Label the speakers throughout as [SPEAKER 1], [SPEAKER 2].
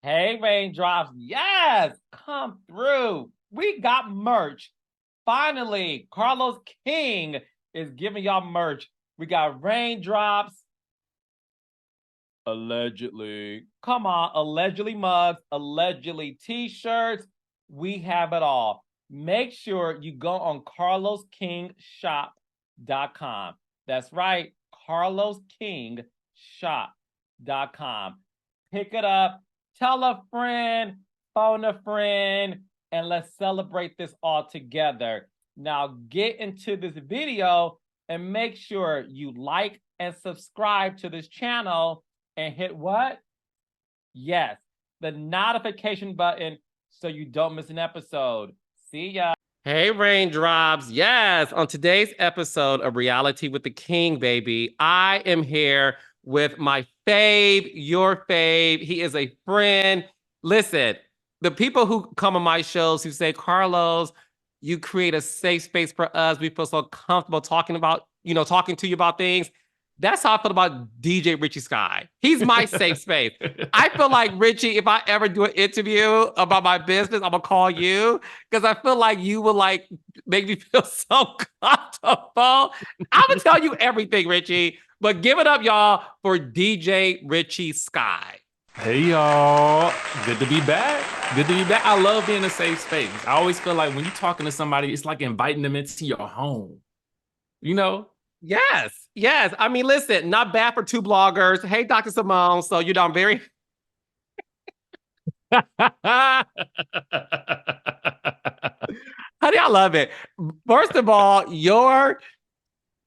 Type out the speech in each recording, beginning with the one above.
[SPEAKER 1] Hey, Raindrops. Yes, come through. We got merch. Finally, Carlos King is giving y'all merch. We got Raindrops. Allegedly. Come on, allegedly mugs, allegedly t-shirts. We have it all. Make sure you go on carloskingshop.com. That's right, carloskingshop.com. Pick it up, tell a friend, phone a friend, and let's celebrate this all together. Now get into this video and make sure you like and subscribe to this channel and hit what? Yes, the notification button so you don't miss an episode. See ya. Hey, Raindrops. Yes, on today's episode of Reality with the King, baby, I am here with my fave, your fave. He is a friend. Listen, the people who come on my shows who say, Carlos, you create a safe space for us. We feel so comfortable talking to you about things. That's how I feel about DJ Richie Skye. He's my safe space. I feel like, Richie, if I ever do an interview about my business, I'm gonna call you because I feel like you will like make me feel so comfortable. I'm gonna tell you everything, Richie. But give it up, y'all, for DJ Richie Skye.
[SPEAKER 2] Hey, y'all. Good to be back. Good to be back. I love being in a safe space. I always feel like when you're talking to somebody, it's like inviting them into your home. You know?
[SPEAKER 1] Yes, yes. I mean, listen, not bad for two bloggers. Hey, Dr. Simone. So, I'm very... Honey, I love it. First of all,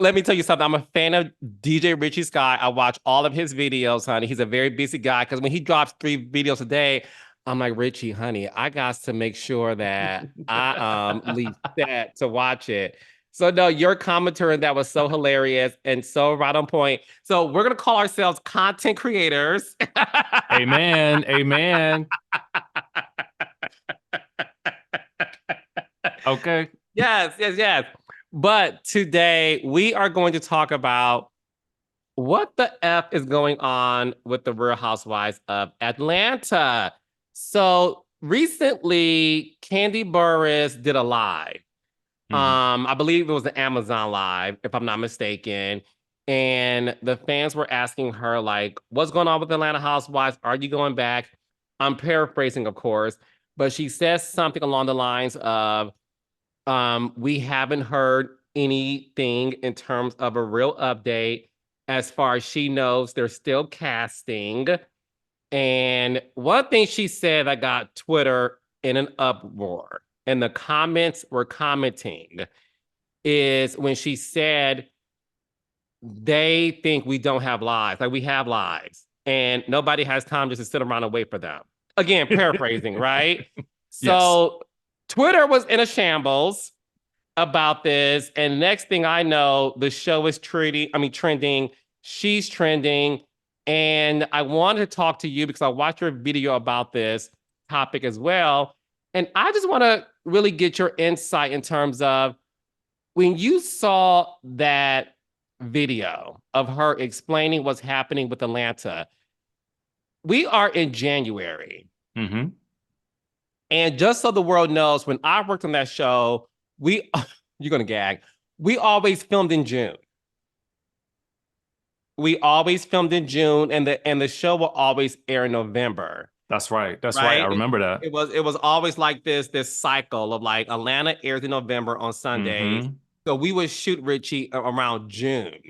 [SPEAKER 1] let me tell you something. I'm a fan of DJ Richie Skye. I watch all of his videos, honey. He's a very busy guy because when he drops 3 videos a day, I'm like, Richie, honey, I got to make sure that I leave set to watch it. So no, your commentary that was so hilarious and so right on point. So we're gonna call ourselves content creators.
[SPEAKER 2] Amen. Amen. Okay.
[SPEAKER 1] Yes, yes, yes. But today we are going to talk about what the F is going on with the Real Housewives of Atlanta. So recently, Kandi Burruss did a live. I believe it was the Amazon live, if I'm not mistaken. And the fans were asking her, like, what's going on with Atlanta Housewives? Are you going back? I'm paraphrasing, of course, but she says something along the lines of, we haven't heard anything in terms of a real update. As far as she knows, they're still casting. And one thing she said that got Twitter in an uproar, and the comments were commenting, is when she said they think we don't have lives, like we have lives, and nobody has time just to sit around and wait for them. Again, paraphrasing, right? So Twitter was in a shambles about this, and next thing I know, the show is trending. She's trending, and I wanted to talk to you because I watched your video about this topic as well, and I just want to really get your insight in terms of when you saw that video of her explaining what's happening with Atlanta. We are in January. And just so the world knows, when I worked on that show, you're going to gag. We always filmed in June. We always filmed in June, and the show will always air in November.
[SPEAKER 2] That's right. That's right. I remember that.
[SPEAKER 1] It was always like this cycle of like Atlanta airs in November on Sundays. So we would shoot Richie around June.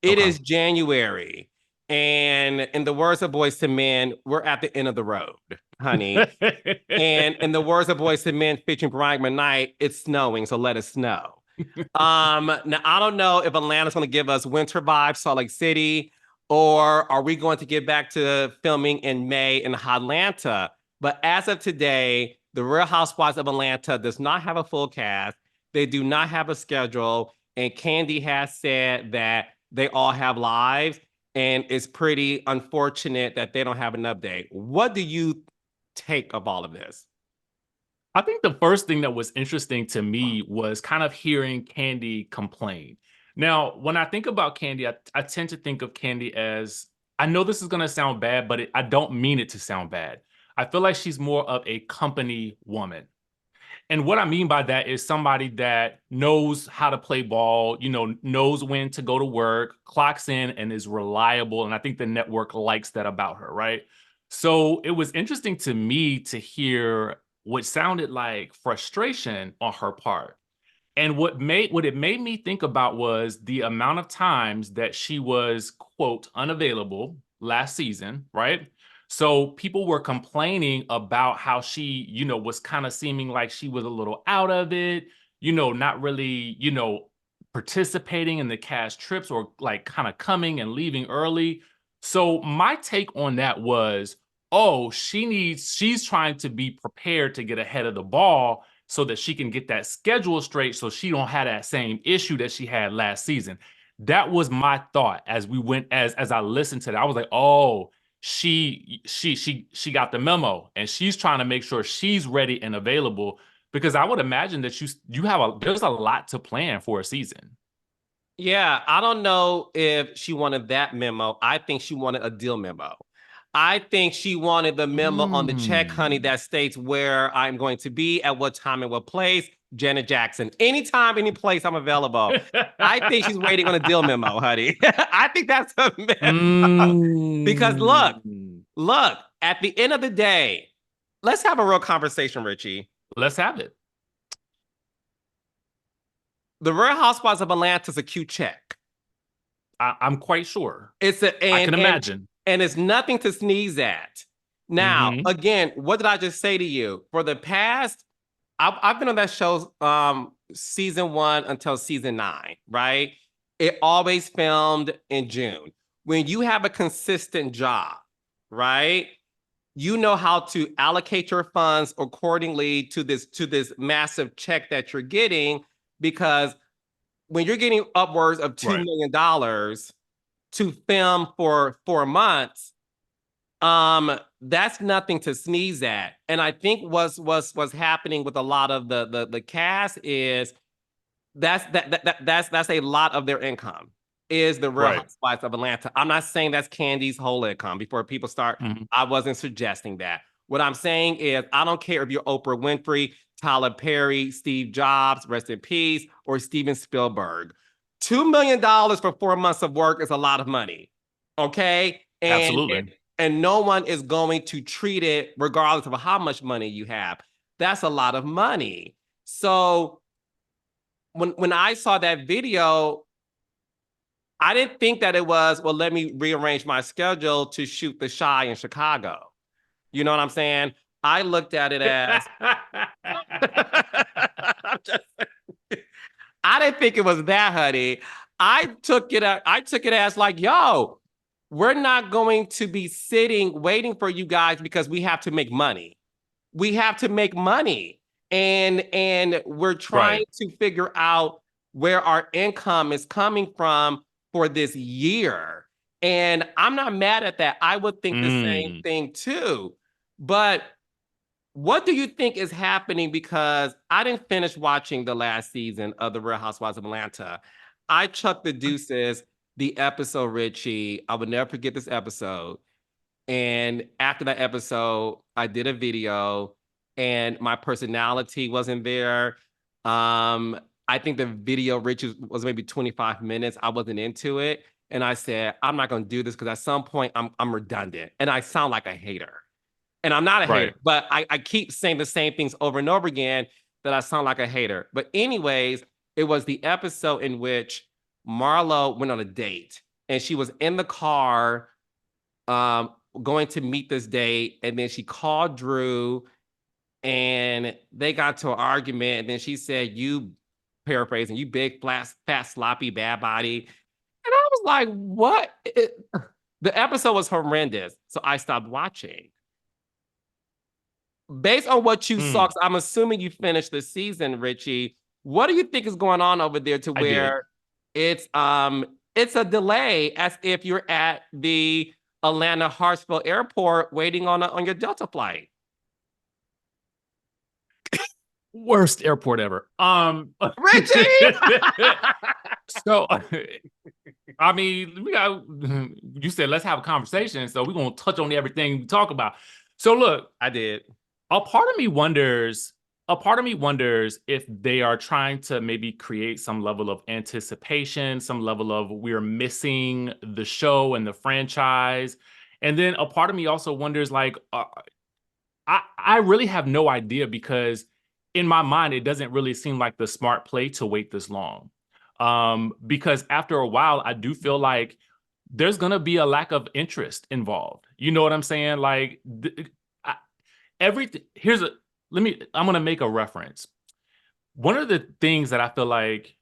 [SPEAKER 1] It is January. And in the words of Boyz II Men, we're at the end of the road, honey. And in the words of Boyz II Men featuring Brian McKnight, it's snowing, so let it snow. Now, I don't know if Atlanta's going to give us winter vibes, Salt Lake City, or are we going to get back to filming in May in Atlanta? But as of today, the Real Housewives of Atlanta does not have a full cast. They do not have a schedule. And Kandi has said that they all have lives. And it's pretty unfortunate that they don't have an update. What do you take of all of this?
[SPEAKER 2] I think the first thing that was interesting to me was kind of hearing Kandi complain. Now, when I think about Kandi, I tend to think of Kandi as, I know this is going to sound bad, but I don't mean it to sound bad. I feel like she's more of a company woman. And what I mean by that is somebody that knows how to play ball, knows when to go to work, clocks in, and is reliable. And I think the network likes that about her, right? So it was interesting to me to hear what sounded like frustration on her part. And what it made me think about was the amount of times that she was, quote, unavailable last season, right? So people were complaining about how she, was kind of seeming like she was a little out of it, not really, participating in the cast trips or like kind of coming and leaving early. So my take on that was, oh, she's trying to be prepared to get ahead of the ball so that she can get that schedule straight so she don't have that same issue that she had last season. That was my thought as we went as I listened to that. I was like, "Oh, she got the memo and she's trying to make sure she's ready and available because I would imagine that there's a lot to plan for a season."
[SPEAKER 1] Yeah, I don't know if she wanted that memo. I think she wanted a deal memo. I think she wanted the memo on the check, honey,
[SPEAKER 2] Mm.
[SPEAKER 1] that states where I'm going to be, at what time and what place. Janet Jackson. Anytime, any place I'm available. I think she's waiting on a deal memo, honey. I think that's a memo. Because
[SPEAKER 2] Mm.
[SPEAKER 1] look, at the end of the day, let's have a real conversation, Richie.
[SPEAKER 2] Let's have it.
[SPEAKER 1] The Real Housewives of Atlanta is a cute check.
[SPEAKER 2] I'm quite sure.
[SPEAKER 1] It's a
[SPEAKER 2] I can imagine.
[SPEAKER 1] and it's nothing to sneeze at. Now,
[SPEAKER 2] Hmm.
[SPEAKER 1] again, what did I just say to you? For the past, I've been on that show season 1 until season 9, right? It always filmed in June. When you have a consistent job, right? You know how to allocate your funds accordingly to this massive check that you're getting, because when you're getting upwards of $2
[SPEAKER 2] Right.
[SPEAKER 1] million to film for 4 months, that's nothing to sneeze at. And I think what's happening with a lot of the cast is that's a lot of their income is the Real
[SPEAKER 2] Right.
[SPEAKER 1] Housewives of Atlanta. I'm not saying that's Candy's whole income. Before people start,
[SPEAKER 2] Mhm.
[SPEAKER 1] I wasn't suggesting that. What I'm saying is, I don't care if you're Oprah Winfrey, Tyler Perry, Steve Jobs, rest in peace, or Steven Spielberg. $2 million for 4 months of work is a lot of money. Okay.
[SPEAKER 2] Absolutely.
[SPEAKER 1] And no one is going to treat it regardless of how much money you have. That's a lot of money. So when I saw that video, I didn't think that it was, well, let me rearrange my schedule to shoot the Shy in Chicago. You know what I'm saying? I looked at it as I didn't think it was that, honey. I took it as like, yo, we're not going to be sitting waiting for you guys because we have to make money. We have to make money. And we're trying
[SPEAKER 2] Right.
[SPEAKER 1] to figure out where our income is coming from for this year. And I'm not mad at that. I would think the same
[SPEAKER 2] Mm.
[SPEAKER 1] thing too. But what do you think is happening? Because I didn't finish watching the last season of The Real Housewives of Atlanta. I chucked the deuces, the episode, Richie. I would never forget this episode. And after that episode, I did a video and my personality wasn't there. I think the video, Richie, was maybe 25 minutes. I wasn't into it. And I said, I'm not going to do this because at some point I'm redundant and I sound like a hater. And I'm not a hater,
[SPEAKER 2] Right.
[SPEAKER 1] but I keep saying the same things over and over again that I sound like a hater. But anyways, it was the episode in which Marlo went on a date and she was in the car um, going to meet this date. And then she called Drew and they got to an argument. And then she said, you, paraphrasing, you big, fat, sloppy, bad body. And I was like, what? The episode was horrendous. So I stopped watching. Based on what you saw,
[SPEAKER 2] Mm.
[SPEAKER 1] 'cause I'm assuming you finished the season, Richie. What do you think is going on over there to
[SPEAKER 2] I did.
[SPEAKER 1] where it's a delay as if you're at the Atlanta Hartsfield Airport waiting on your Delta flight?
[SPEAKER 2] Worst airport ever.
[SPEAKER 1] Richie!
[SPEAKER 2] So I mean, you said let's have a conversation, so we're gonna touch on everything we talk about. So look,
[SPEAKER 1] I did.
[SPEAKER 2] a part of me wonders, if they are trying to maybe create some level of anticipation, some level of we're missing the show and the franchise. And then a part of me also wonders, like, I really have no idea, because in my mind, it doesn't really seem like the smart play to wait this long. Because after a while, I do feel like there's gonna be a lack of interest involved. You know what I'm saying? Like, I, everything. I'm gonna make a reference. One of the things that I feel like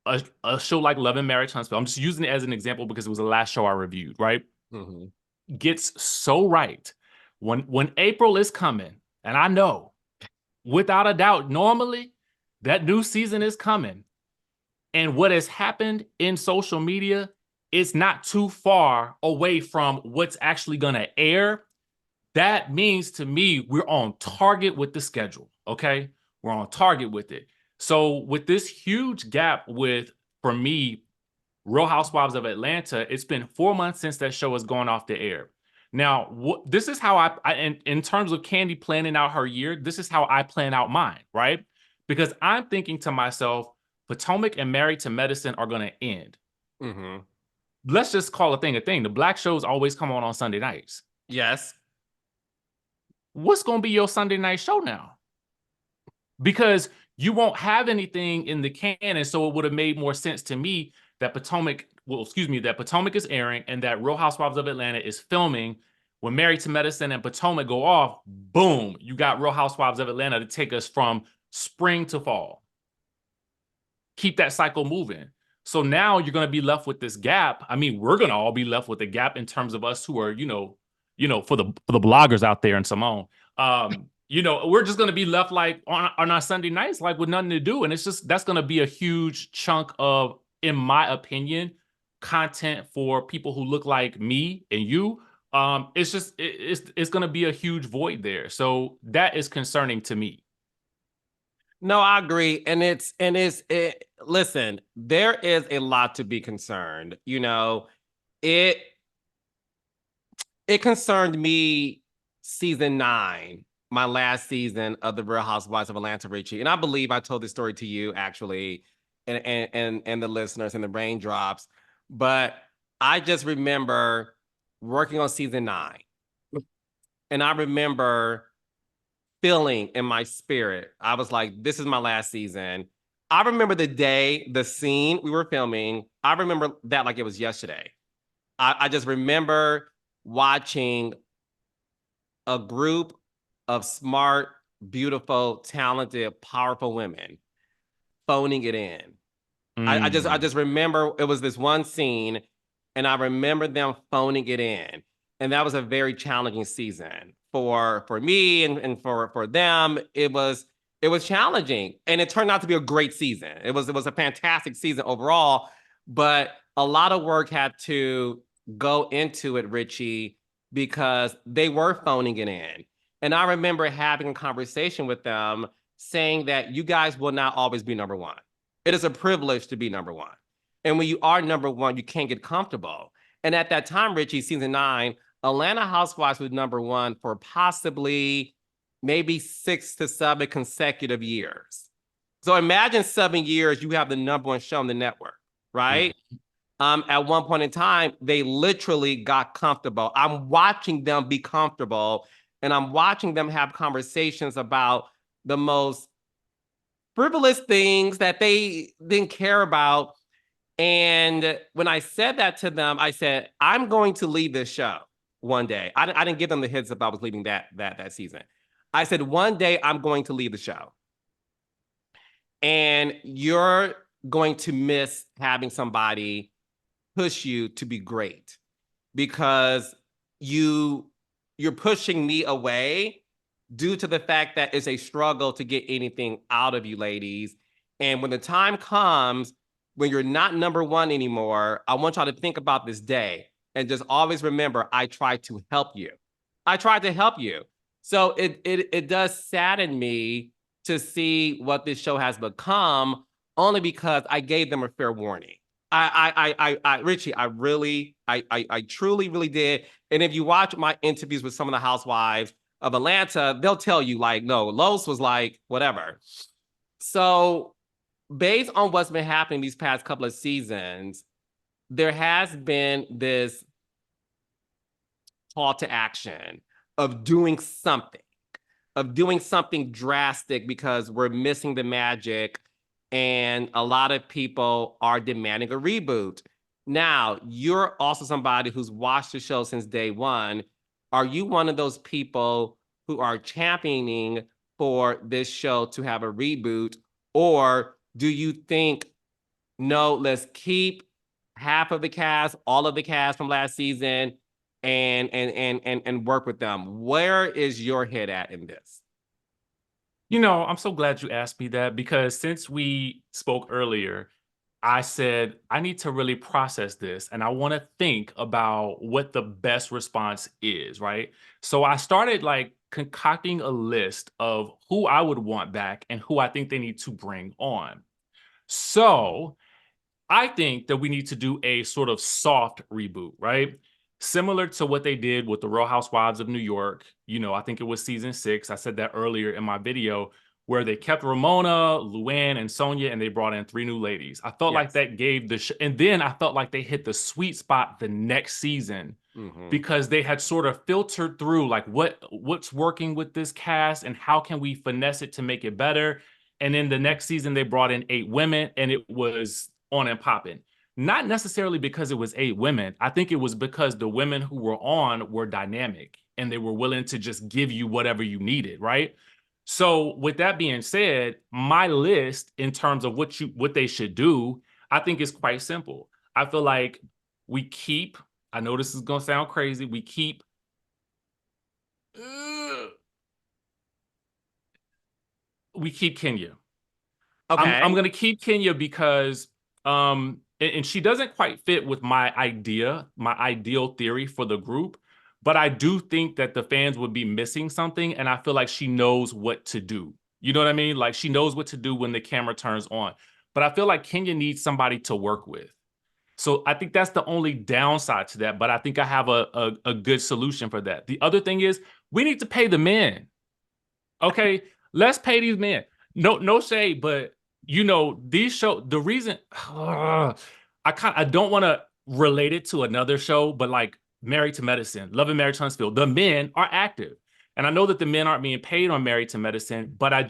[SPEAKER 2] a show like Love and Marriage Huntsville, I'm just using it as an example because it was the last show I reviewed, right?
[SPEAKER 1] Mhm.
[SPEAKER 2] Gets so right when April is coming, and I know without a doubt, normally that new season is coming. And what has happened in social media is not too far away from what's actually going to air. That means to me, we're on target with the schedule. Okay. We're on target with it. So, with this huge gap for me, Real Housewives of Atlanta, it's been 4 months since that show has gone off the air. Now, this is how in terms of Candy planning out her year, this is how I plan out mine, right? Because I'm thinking to myself, Potomac and Married to Medicine are going to end.
[SPEAKER 1] Mhm.
[SPEAKER 2] Let's just call a thing a thing. The black shows always come on Sunday nights.
[SPEAKER 1] Yes.
[SPEAKER 2] What's going to be your Sunday night show now? Because you won't have anything in the can, and so it would have made more sense to me that Potomac is airing and that Real Housewives of Atlanta is filming. When Married to Medicine and Potomac go off, boom, you got Real Housewives of Atlanta to take us from spring to fall. Keep that cycle moving. So now you're going to be left with this gap. I mean, we're going to all be left with a gap in terms of us who are, for the bloggers out there and Simone. We're just going to be left like on our Sunday nights, like with nothing to do. And it's just, that's going to be a huge chunk of, in my opinion, content for people who look like me and you. It's going to be a huge void there. So that is concerning to me.
[SPEAKER 1] No, I agree. Listen, there is a lot to be concerned. It it concerned me season 9, my last season of the Real Housewives of Atlanta, Richie. And I believe I told this story to you actually, and the listeners and the raindrops. But I just remember working on season 9. And I remember feeling in my spirit. I was like, this is my last season. I remember the scene we were filming. I remember that like it was yesterday. I just remember watching a group of smart, beautiful, talented, powerful women phoning it in. I just remember it was this one scene, and I remember them phoning it in, and that was a very challenging season for me and for them. It was challenging, and it turned out to be a great season. It was a fantastic season overall, but a lot of work had to go into it, Richie, because they were phoning it in. And I remember having a conversation with them saying that you guys will not always be number one. It is a privilege to be number one. And when you are number one, you can't get comfortable. And at that time, Richie, season 9, Atlanta Housewives was number one for possibly maybe 6 to 7 consecutive years. So imagine 7 years you have the number one show on the network, right? At one point in time, they literally got comfortable. I'm watching them be comfortable, and I'm watching them have conversations about the most frivolous things that they didn't care about. And when I said that to them, I said, I'm going to leave this show one day. I didn't give them the heads up I was leaving that season. I said, one day I'm going to leave the show. And you're going to miss having somebody push you to be great, because you're pushing me away due to the fact that it's a struggle to get anything out of you ladies. And when the time comes when you're not number one anymore, I want y'all to think about this day and just always remember, I tried to help you. I tried to help you. So it does sadden me to see what this show has become, only because I gave them a fair warning. Richie, I truly, really did. And if you watch my interviews with some of the housewives of Atlanta, they'll tell you like, no, Los was like, whatever. So based on what's been happening these past couple of seasons, there has been this call to action of doing something drastic because we're missing the magic and a lot of people are demanding a reboot. Now, you're also somebody who's watched the show since day one. Are you one of those people who are championing for this show to have a reboot? Or do you think, no, let's keep half of the cast, all of the cast from last season, and work with them? Where is your head at in this?
[SPEAKER 2] You know, I'm so glad you asked me that, because since we spoke earlier, I said I need to really process this and I want to think about what the best response is, right? So I started like concocting a list of who I would want back and who I think they need to bring on. So I think that we need to do a sort of soft reboot, right? Similar to what they did with the Real Housewives of New York. You know, I think it was season 6. I said that earlier in my video, where they kept Ramona, Luann, and Sonia, and they brought in 3 new ladies. I felt like that gave and then I felt like they hit the sweet spot the next season, because they had sort of filtered through like what's working with this cast and how can we finesse it to make it better. And then the next season they brought in 8 women and it was on and popping. Not necessarily because it was 8 women. I think it was because the women who were on were dynamic and they were willing to just give you whatever you needed, right? So with that being said, my list in terms of what they should do, I think is quite simple. I feel like we keep, I know this is going to sound crazy, we keep Kenya.
[SPEAKER 1] Okay.
[SPEAKER 2] I'm going to keep Kenya because and she doesn't quite fit with my ideal theory for the group, but I do think that the fans would be missing something, and I feel like she knows what to do. You know what I mean? Like she knows what to do when the camera turns on. But I feel like Kenya needs somebody to work with. So I think that's the only downside to that, but I think I have a good solution for that. The other thing is we need to pay the men. Okay, let's pay these men. No shade, but you know, the reason I don't want to relate it to another show, but like Married to Medicine, Love and Marriage Huntsville, the men are active. And I know that the men aren't being paid on Married to Medicine, but I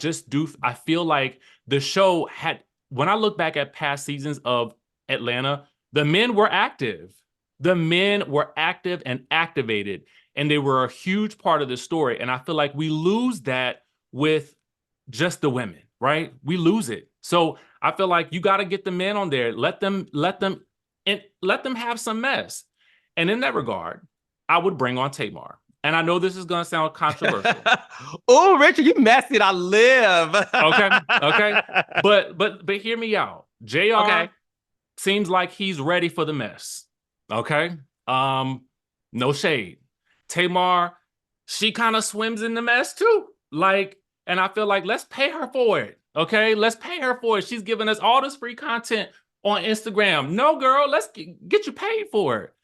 [SPEAKER 2] feel like the show had, when I look back at past seasons of Atlanta, the men were active. The men were active and activated, and they were a huge part of the story. And I feel like we lose that with just the women, right? We lose it. So I feel like you got to get the men on there, let them have some mess. And in that regard, I would bring on Tamar. And I know this is going to sound controversial.
[SPEAKER 1] Oh, Richard, you messed it. I live.
[SPEAKER 2] Okay. But hear me out. JR seems like he's ready for the mess. Okay. No shade. Tamar, she kind of swims in the mess too. Like, and I feel like let's pay her for it. Okay, let's pay her for it. She's giving us all this free content on Instagram. No, girl, let's get you paid for it.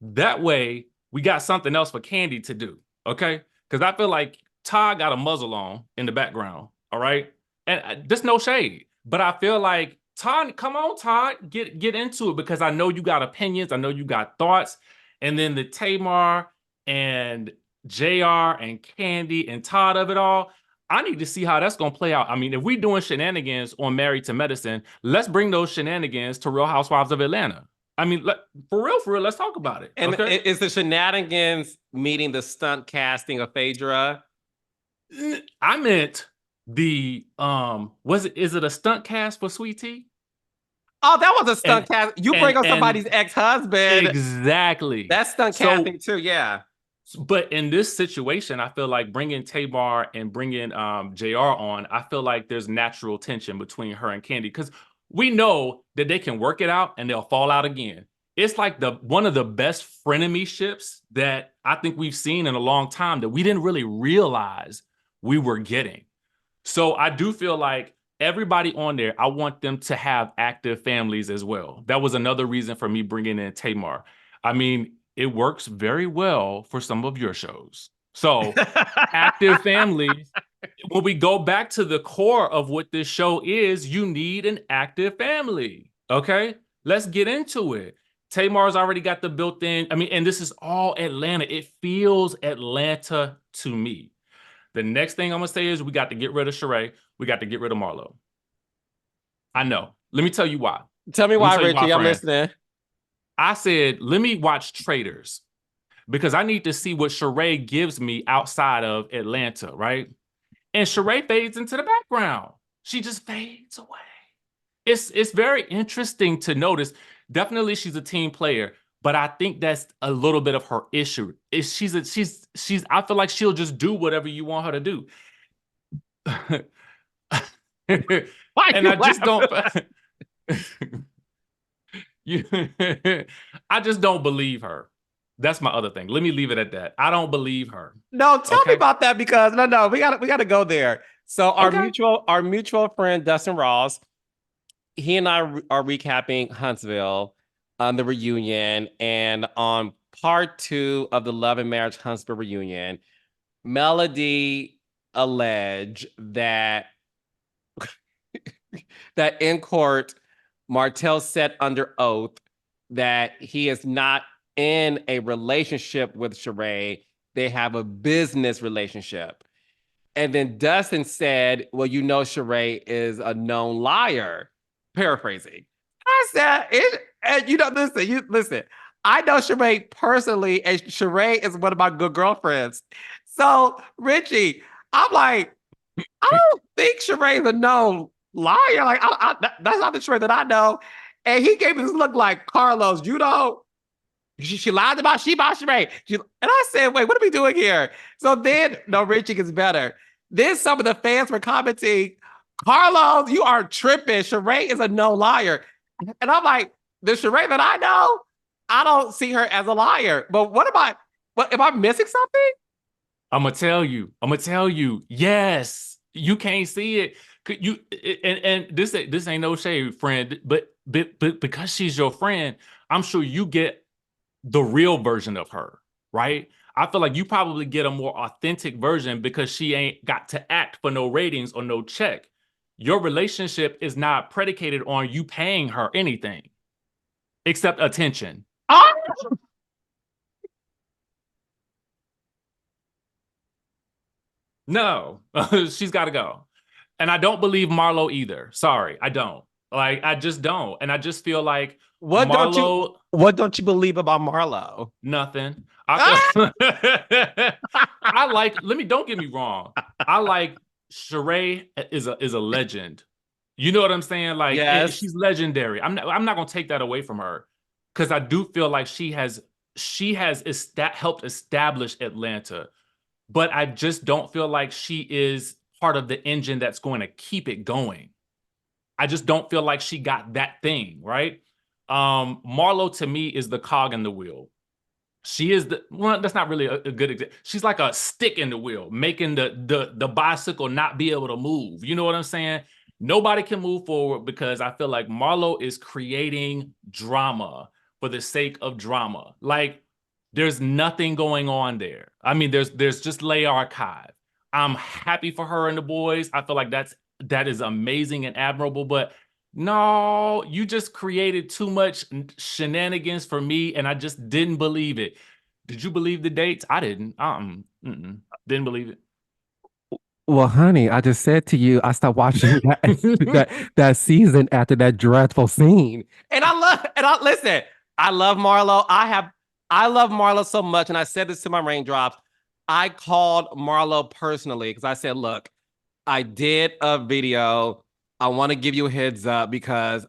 [SPEAKER 2] That way, we got something else for Kandi to do. Okay, because I feel like Todd got a muzzle on in the background. All right, and just no shade, but I feel like Todd, come on, Todd, get into it, because I know you got opinions. I know you got thoughts, and then the Tamar and JR and Kandi and Todd of it all. I need to see how that's going to play out. I mean, if we're doing shenanigans on Married to Medicine, let's bring those shenanigans to Real Housewives of Atlanta. I mean, for real, let's talk about it.
[SPEAKER 1] And
[SPEAKER 2] okay?
[SPEAKER 1] Is the shenanigans meeting the stunt casting of Phaedra?
[SPEAKER 2] I meant the is it a stunt cast for Sweet Tea?
[SPEAKER 1] Oh, that was a stunt cast. You bring up somebody's ex-husband.
[SPEAKER 2] Exactly.
[SPEAKER 1] That's stunt casting too, yeah.
[SPEAKER 2] But in this situation, I feel like bringing Tamar and bringing JR on, I feel like there's natural tension between her and Kandi, because we know that they can work it out and they'll fall out again. It's like one of the best frenemy ships that I think we've seen in a long time that we didn't really realize we were getting. So I do feel like everybody on there, I want them to have active families as well. That was another reason for me bringing in Tamar. I mean, it works very well for some of your shows. So, active families, when we go back to the core of what this show is, you need an active family. Okay, let's get into it. Tamar's already got the built-in. I mean, and this is all Atlanta. It feels Atlanta to me. The next thing I'm gonna say is we got to get rid of Sheree. We got to get rid of Marlo. I know. Let me tell you why.
[SPEAKER 1] Tell me
[SPEAKER 2] Let me
[SPEAKER 1] why,
[SPEAKER 2] tell you why,
[SPEAKER 1] Richie. I'm
[SPEAKER 2] friend.
[SPEAKER 1] listening.
[SPEAKER 2] I said, let me watch Traders because I need to see what Sheree gives me outside of Atlanta, right? And Sheree fades into the background. She just fades away. It's very interesting to notice. Definitely, she's a team player, but I think that's a little bit of her issue. Is she's I feel like she'll just do whatever you want her to do.
[SPEAKER 1] Why
[SPEAKER 2] And
[SPEAKER 1] you
[SPEAKER 2] I just don't
[SPEAKER 1] laughing?
[SPEAKER 2] you I just don't believe her. That's my other thing. Let me leave it at that. I don't believe her.
[SPEAKER 1] No, tell me
[SPEAKER 2] Okay.
[SPEAKER 1] about that because no, we gotta go there. So
[SPEAKER 2] Okay.
[SPEAKER 1] our mutual friend Dustin Ross, he and I are recapping Huntsville on the reunion, and on part two of the Love and Marriage Huntsville reunion, Melody alleged that that in court, Martell said under oath that he is not in a relationship with Sheree. They have a business relationship. And then Dustin said, well, you know, Sheree is a known liar. Paraphrasing. I said, and you know, listen. I know Sheree personally, and Sheree is one of my good girlfriends. So, Richie, I'm like, I don't think Sheree's a known liar. Like, that's not the Sheree that I know. And he gave me this look like, Carlos, you know, she lied about Sheree. And I said, wait, what are we doing here? So then, no, Richie gets better. Then some of the fans were commenting, Carlos, you are tripping. Sheree is a no liar. And I'm like, the Sheree that I know, I don't see her as a liar. But what am I missing something?
[SPEAKER 2] I'm gonna tell you. I'm gonna tell you. Yes, you can't see it. You and this ain't no shade, friend. But because she's your friend, I'm sure you get the real version of her, right? I feel like you probably get a more authentic version because she ain't got to act for no ratings or no check. Your relationship is not predicated on you paying her anything except attention.
[SPEAKER 1] Oh,
[SPEAKER 2] No, she's got to go. And I don't believe Marlo either. Sorry, I don't. Like, I just don't. And I just feel like
[SPEAKER 1] what don't you
[SPEAKER 2] Marlo,
[SPEAKER 1] what don't you believe about Marlo?
[SPEAKER 2] nothing.
[SPEAKER 1] Ah!
[SPEAKER 2] I like, don't get me wrong. I like Sheree is a legend. You know what I'm saying? Like
[SPEAKER 1] Yes.
[SPEAKER 2] she's legendary. I'm not gonna take that away from her because I do feel like she has helped establish Atlanta, but I just don't feel like she is part of the engine that's going to keep it going. I just don't feel like she got that thing, right? Marlo to me is the cog in the wheel. She is that's not really a good example. She's like a stick in the wheel, making the bicycle not be able to move. You know what I'm saying? Nobody can move forward because I feel like Marlo is creating drama for the sake of drama. Like there's nothing going on there. I mean, there's just lay archive. I'm happy for her and the boys. I feel like that is amazing and admirable, but no, you just created too much shenanigans for me, and I just didn't believe it. Did you believe the dates? I didn't. Didn't believe
[SPEAKER 1] Well, honey, I just said to you, I stopped watching that
[SPEAKER 2] it.
[SPEAKER 1] that season after that dreadful scene. And I listen, I love Marlo. I love Marlo so much. And I said this to my raindrops. I called Marlo personally because I said, look, I did a video. I want to give you a heads up because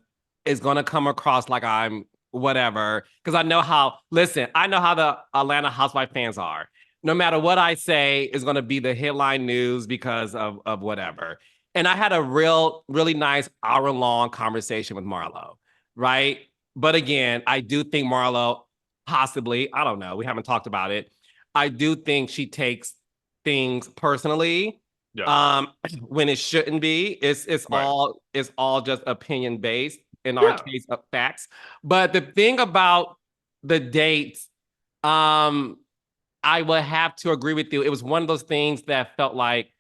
[SPEAKER 1] it's gonna come across like I'm whatever. Because I know how the Atlanta Housewife fans are. No matter what I say is gonna be the headline news because of whatever. And I had a really nice hour-long conversation with Marlo, right? But again, I do think Marlo possibly, I don't know, we haven't talked about it. I do think she takes things personally
[SPEAKER 2] Yeah,
[SPEAKER 1] um when it shouldn't be.
[SPEAKER 2] right.
[SPEAKER 1] It's all just opinion based in our
[SPEAKER 2] Yeah,
[SPEAKER 1] case of facts. But the thing about the dates, Um, I would have to agree with you. It was one of those things that felt like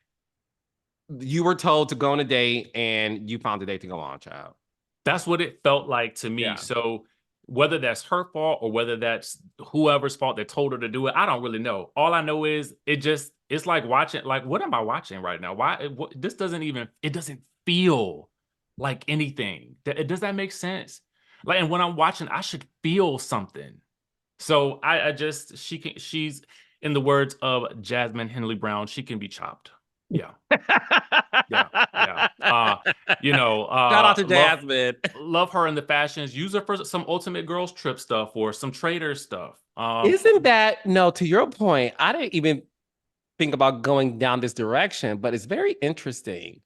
[SPEAKER 1] you were told to go on a date and you found a date to go on, child.
[SPEAKER 2] That's what it felt like to me.
[SPEAKER 1] Yeah.
[SPEAKER 2] So whether that's her fault or whether that's whoever's fault that told her to do it, I don't really know. All I know is it's like watching, like, what am I watching right now? This doesn't even, it doesn't feel like anything. Does that make sense? Like, and when I'm watching, I should feel something. So I just, she's, in the words of Jasmine Henley Brown, she can be chopped. Yeah. Yeah. Yeah.
[SPEAKER 1] Shout out to Jasmine.
[SPEAKER 2] Love her in the fashions. Use her for some Ultimate Girls Trip stuff or some Trader stuff.
[SPEAKER 1] Isn't that, no, to your point, I didn't even think about going down this direction, but it's very interesting.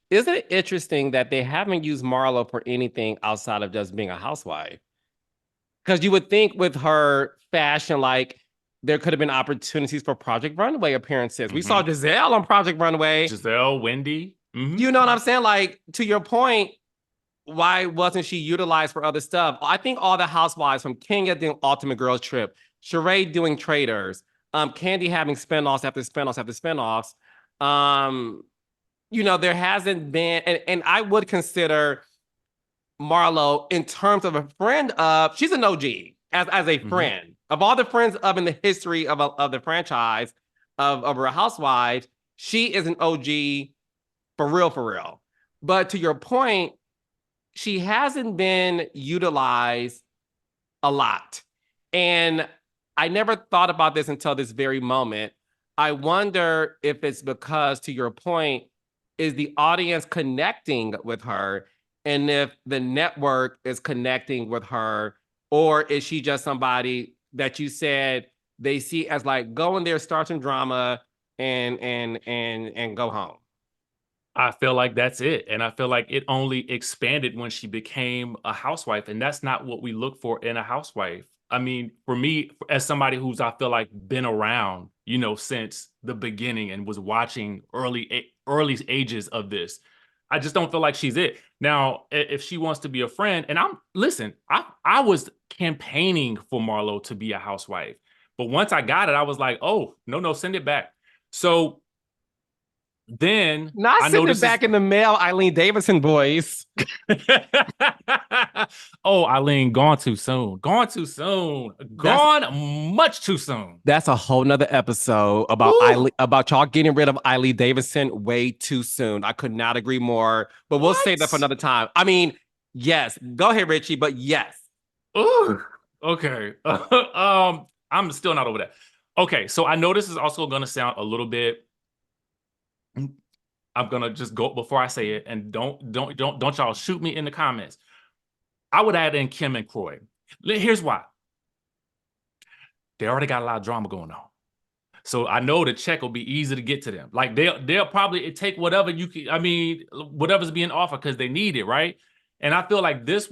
[SPEAKER 1] Isn't it interesting that they haven't used Marlo for anything outside of just being a housewife? Because you would think with her fashion, like there could have been opportunities for Project Runway appearances. We saw Giselle on Project Runway.
[SPEAKER 2] Giselle, Wendy.
[SPEAKER 1] You know what I'm saying? Like, to your point, why wasn't she utilized for other stuff? I think all the housewives from Kenya doing Ultimate Girls Trip, Sheree doing Traders, Candy having spinoffs after spinoffs after spinoffs. There hasn't been, and I would consider Marlo in terms of a friend of, she's an OG as a friend. Of all the friends of in the history of the franchise of her housewives, she is an OG for real, for real. But to your point, she hasn't been utilized a lot. And I never thought about this until this very moment. I wonder if it's because, to your point, is the audience connecting with her? And if the network is connecting with her, or is she just somebody that you said they see as like, go in there, start some drama and go home?
[SPEAKER 2] I feel like that's it. And I feel like it only expanded when she became a housewife. And that's not what we look for in a housewife. I mean, for me, as somebody who's, I feel like, been around, since the beginning and was watching early ages of this, I just don't feel like she's it. Now, if she wants to be a friend, and I was campaigning for Marlo to be a housewife. But once I got it, I was like, oh, no, send it back. So then
[SPEAKER 1] not
[SPEAKER 2] I
[SPEAKER 1] sending it back in the mail, Eileen Davidson voice.
[SPEAKER 2] Oh, Eileen, gone too soon. Gone too soon. Gone much too soon.
[SPEAKER 1] That's a whole nother episode about about y'all getting rid of Eileen Davidson way too soon. I could not agree more. But we'll save that for another time. I mean, yes. Go ahead, Richie, but yes.
[SPEAKER 2] Ooh, okay. I'm still not over that. Okay, so I know this is also gonna sound a little bit. I'm gonna just go before I say it, and don't y'all shoot me in the comments. I would add in Kim and Kroy. Here's why. They already got a lot of drama going on, so I know the check will be easy to get to them. Like they'll probably take whatever you can. I mean, whatever's being offered because they need it, right? And I feel like that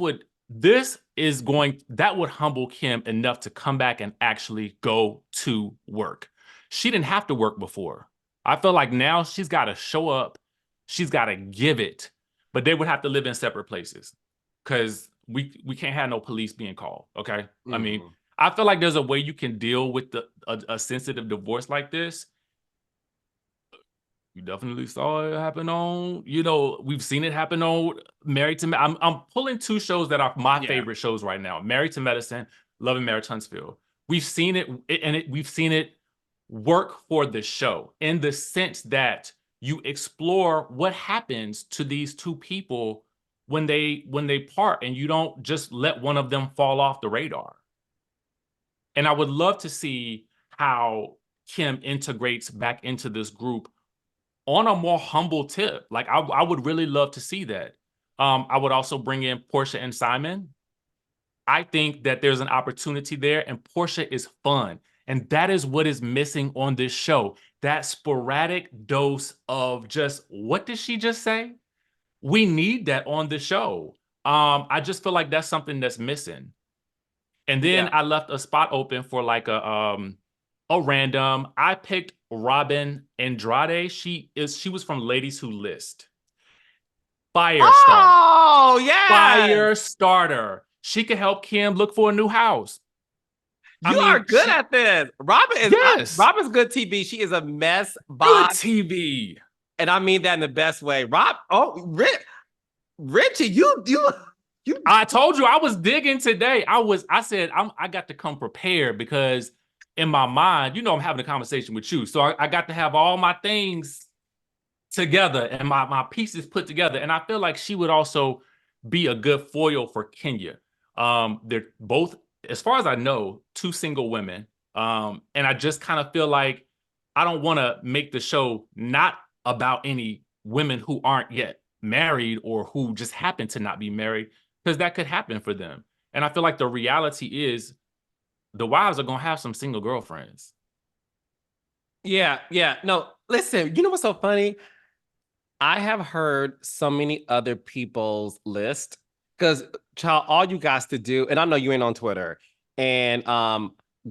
[SPEAKER 2] would humble Kim enough to come back and actually go to work. She didn't have to work before. I feel like now she's got to show up. She's got to give it. But they would have to live in separate places because we can't have no police being called. Okay. I mean, I feel like there's a way you can deal with a sensitive divorce like this. You definitely saw it happen on, we've seen it happen on Married to Medicine. I'm pulling two shows that are my favorite shows right now. Married to Medicine, Love and Marriage Huntsville. We've seen it, and we've seen it work for the show in the sense that you explore what happens to these two people when they part, and you don't just let one of them fall off the radar. And I would love to see how Kim integrates back into this group on a more humble tip. Like I would really love to see that. I would also bring in Portia and Simon. I think that there's an opportunity there, and Portia is fun. And that is what is missing on this show. That sporadic dose of just, what did she just say? We need that on the show. I just feel like that's something that's missing. And then I left a spot open for like a random. I picked Robin Andrade. She was from Ladies Who List. Fire starter.
[SPEAKER 1] Oh, yeah.
[SPEAKER 2] Fire starter. She could help Kim look for a new house.
[SPEAKER 1] You are good at this.
[SPEAKER 2] Yes,
[SPEAKER 1] Robin's good TV. She is a mess
[SPEAKER 2] good
[SPEAKER 1] bot,
[SPEAKER 2] TV.
[SPEAKER 1] and I mean that in the best way. Richie, you.
[SPEAKER 2] I told you I was digging today. I said I got to come prepared because in my mind, I'm having a conversation with you. So I got to have all my things together and my pieces put together. And I feel like she would also be a good foil for Kenya. They're both, as far as I know, two single women. And I just kind of feel like I don't want to make the show not about any women who aren't yet married or who just happen to not be married, because that could happen for them. And I feel like the reality is the wives are going to have some single girlfriends.
[SPEAKER 1] Yeah, yeah. No, listen, you know what's so funny? I have heard so many other people's list because, child, all you guys to do, and I know you ain't on Twitter, and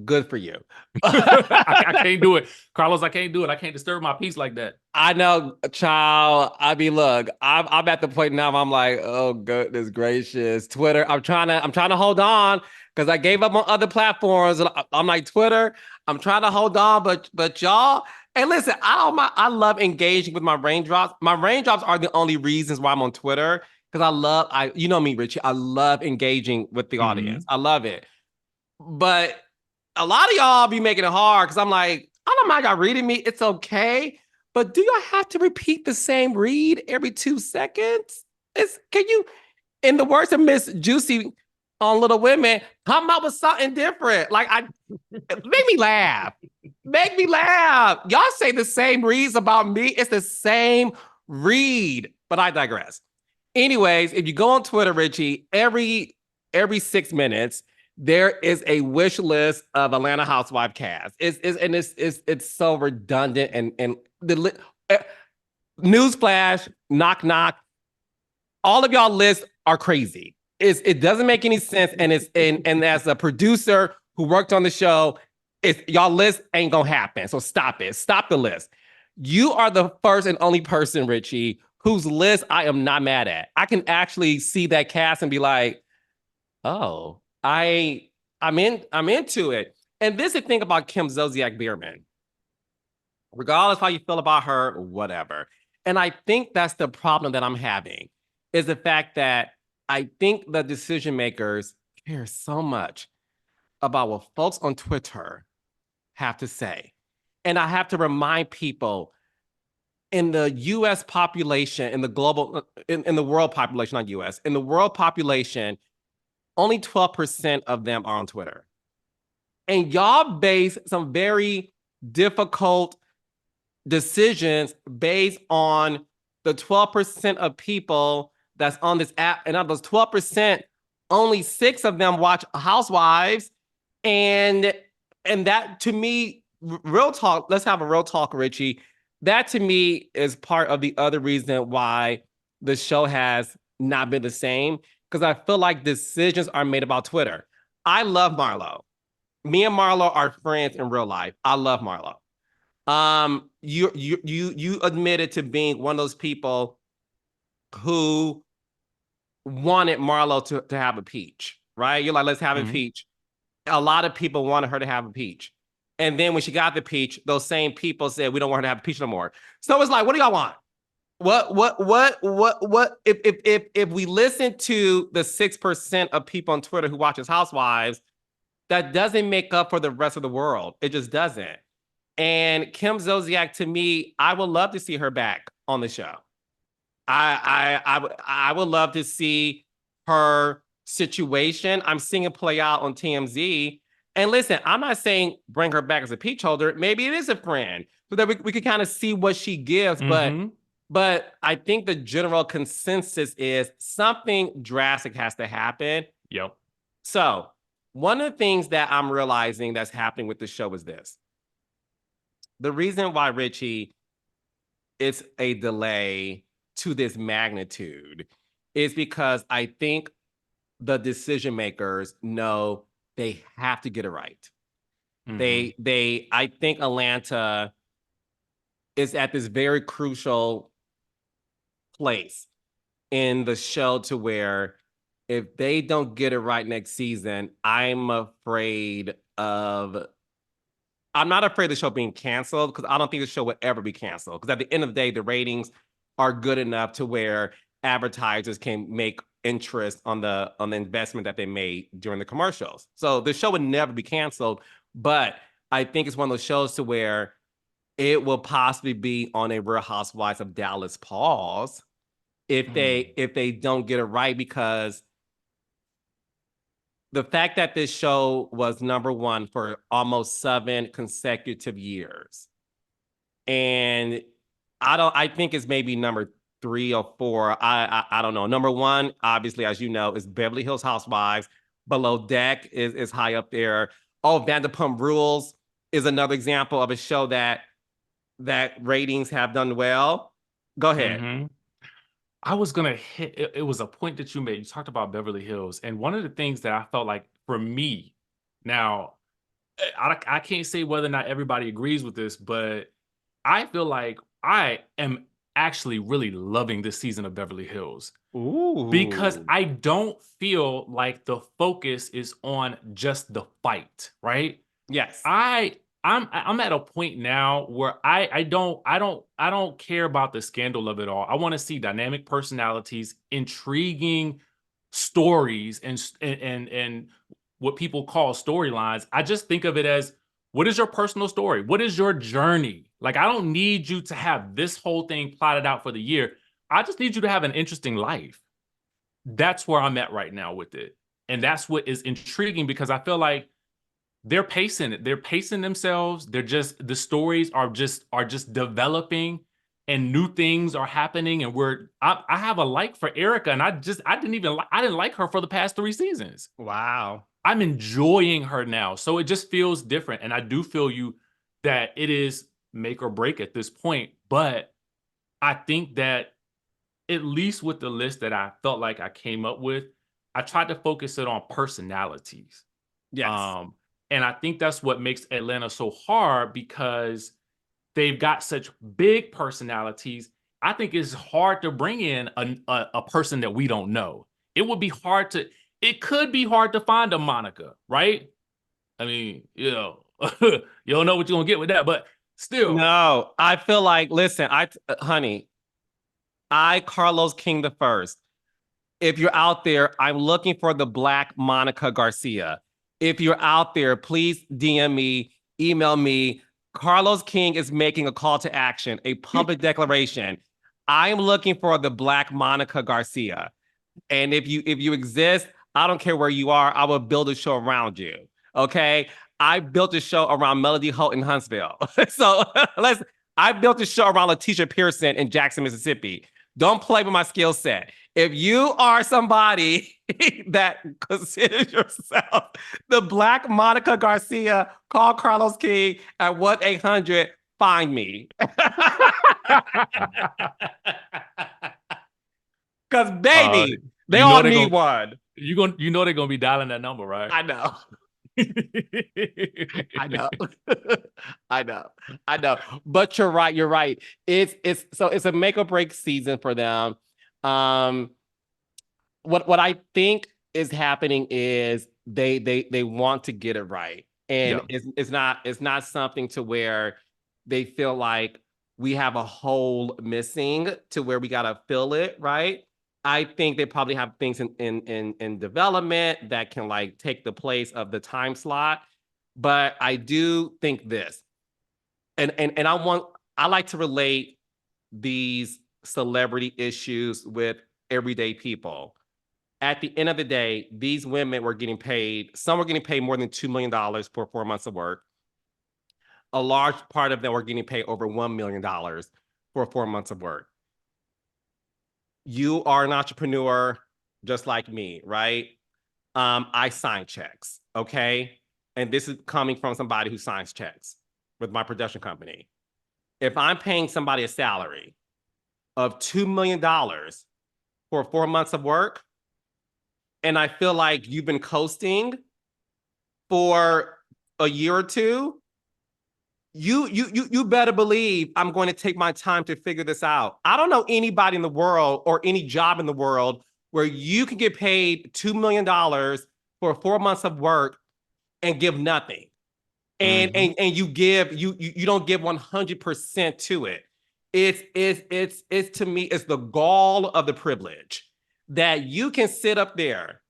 [SPEAKER 1] good for you.
[SPEAKER 2] I can't do it, Carlos. I can't do it. I can't disturb my peace like that.
[SPEAKER 1] I know, child. I mean, look, I'm at the point now where I'm like, oh goodness gracious, Twitter. I'm trying to hold on because I gave up on other platforms. And I'm like Twitter. I'm trying to hold on, but y'all. And listen, I love engaging with my raindrops. My raindrops are the only reasons why I'm on Twitter because you know me, Richie. I love engaging with the audience. I love it. But a lot of y'all be making it hard because I'm like, I don't mind y'all reading me. It's okay. But do y'all have to repeat the same read every 2 seconds? Can you, in the words of Miss Juicy on Little Women, come up with something different? Make me laugh. Make me laugh. Y'all say the same reads about me. It's the same read. But I digress. Anyways, if you go on Twitter, Richie, every 6 minutes, there is a wish list of Atlanta Housewife cast. It's so redundant and the newsflash, knock knock. All of y'all lists are crazy. It doesn't make any sense, and as a producer who worked on the show, y'all list ain't gonna happen. So stop it. Stop the list. You are the first and only person, Richie, whose list I am not mad at. I can actually see that cast and be like, oh, I'm into it. And this is the thing about Kim Zolciak Biermann. Regardless how you feel about her, whatever. And I think that's the problem that I'm having is the fact that I think the decision makers care so much about what folks on Twitter have to say. And I have to remind people in the US population, in the global, in the world population, not US, in the world population, only 12% of them are on Twitter. And y'all base some very difficult decisions based on the 12% of people that's on this app. And of those 12%, only 6 of them watch Housewives. And that to me, real talk, let's have a real talk, Richie. That to me is part of the other reason why the show has not been the same. Because I feel like decisions are made about Twitter. I love Marlo. Me and Marlo are friends in real life. I love Marlo. You admitted to being one of those people who wanted Marlo to have a peach, right? You're like, let's have a peach. A lot of people wanted her to have a peach. And then when she got the peach, those same people said, we don't want her to have a peach no more. So it's like, what do y'all want? What if we listen to the 6% of people on Twitter who watches Housewives, that doesn't make up for the rest of the world. It just doesn't. And Kim Zolciak, to me, I would love to see her back on the show. I would love to see her situation. I'm seeing it play out on TMZ. And listen, I'm not saying bring her back as a peach holder. Maybe it is a friend so that we could kind of see what she gives. But I think the general consensus is something drastic has to happen.
[SPEAKER 2] Yep.
[SPEAKER 1] So one of the things that I'm realizing that's happening with the show is this. The reason why, Richie, it's a delay to this magnitude is because I think the decision makers know they have to get it right. I think Atlanta is at this very crucial place in the show to where if they don't get it right next season, I'm afraid of I'm not afraid of the show being canceled because I don't think the show would ever be canceled. Because at the end of the day, the ratings are good enough to where advertisers can make interest on the investment that they made during the commercials. So the show would never be canceled, but I think it's one of those shows to where it will possibly be on a Real Housewives of Dallas pause if they don't get it right, because the fact that this show was #1 for almost 7 consecutive years, and I think it's maybe number 3 or 4. I don't know. #1, obviously, as you know, is Beverly Hills Housewives. Below Deck is high up there. Oh, Vanderpump Rules is another example of a show that ratings have done well. Go ahead.
[SPEAKER 2] Mm-hmm. I was gonna hit. It was a point that you made. You talked about Beverly Hills, and one of the things that I felt like for me, now I can't say whether or not everybody agrees with this, but I feel like I am actually really loving this season of Beverly Hills because
[SPEAKER 1] Ooh.
[SPEAKER 2] I don't feel like the focus is on just the fight, right?
[SPEAKER 1] Yes.
[SPEAKER 2] I'm at a point now where I don't care about the scandal of it all. I want to see dynamic personalities, intriguing stories, and what people call storylines. I just think of it as, what is your personal story? What is your journey? Like, I don't need you to have this whole thing plotted out for the year. I just need you to have an interesting life. That's where I'm at right now with it. And that's what is intriguing, because I feel like they're pacing it. They're pacing themselves. The stories are just developing, and new things are happening. And I have a like for Erica, and I didn't like her for the past 3 seasons.
[SPEAKER 1] Wow.
[SPEAKER 2] I'm enjoying her now. So it just feels different. And I do feel you that it is make or break at this point. But I think that, at least with the list that I felt like I came up with, I tried to focus it on personalities.
[SPEAKER 1] Yes.
[SPEAKER 2] Um, and I think that's what makes Atlanta so hard, because they've got such big personalities. I think it's hard to bring in a person that we don't know. It could be hard to find a Monica, right? I mean, you don't know what you're gonna get with that, but still.
[SPEAKER 1] No, I feel like, listen, honey, Carlos King the first. If you're out there, I'm looking for the Black Monica Garcia. If you're out there, please DM me, email me. Carlos King is making a call to action, a public declaration. I'm looking for the Black Monica Garcia. And if you exist, I don't care where you are, I will build a show around you. Okay. I built a show around Melody Holt in Huntsville. So I built a show around Letitia Pearson in Jackson, Mississippi. Don't play with my skill set. If you are somebody that considers yourself the Black Monica Garcia, call Carlos King at 1-800, find me. Because,
[SPEAKER 2] uh,
[SPEAKER 1] baby, they
[SPEAKER 2] you know
[SPEAKER 1] all
[SPEAKER 2] they're
[SPEAKER 1] need
[SPEAKER 2] gonna
[SPEAKER 1] one.
[SPEAKER 2] you know they're gonna be dialing that number, right?
[SPEAKER 1] I know. I know. I know. I know. But you're right. You're right. It's a make or break season for them. Um, what I think is happening is they want to get it right. And
[SPEAKER 2] Yeah.
[SPEAKER 1] it's not something to where they feel like we have a hole missing to where we gotta fill it, right? I think they probably have things in development that can like take the place of the time slot. But I do think this, and I like to relate these celebrity issues with everyday people. At the end of the day, these women were getting paid, some were getting paid more than $2 million for 4 months of work. A large part of them were getting paid over $1 million for 4 months of work. You are an entrepreneur just like me, right? I sign checks, okay? And this is coming from somebody who signs checks with my production company. If I'm paying somebody a salary of $2 million for 4 months of work, and I feel like you've been coasting for a year or two, you better believe I'm going to take my time to figure this out. I don't know anybody in the world or any job in the world where you can get paid $2 million for 4 months of work and give nothing. And you don't give 100% to it. It's to me, it's the gall of the privilege that you can sit up there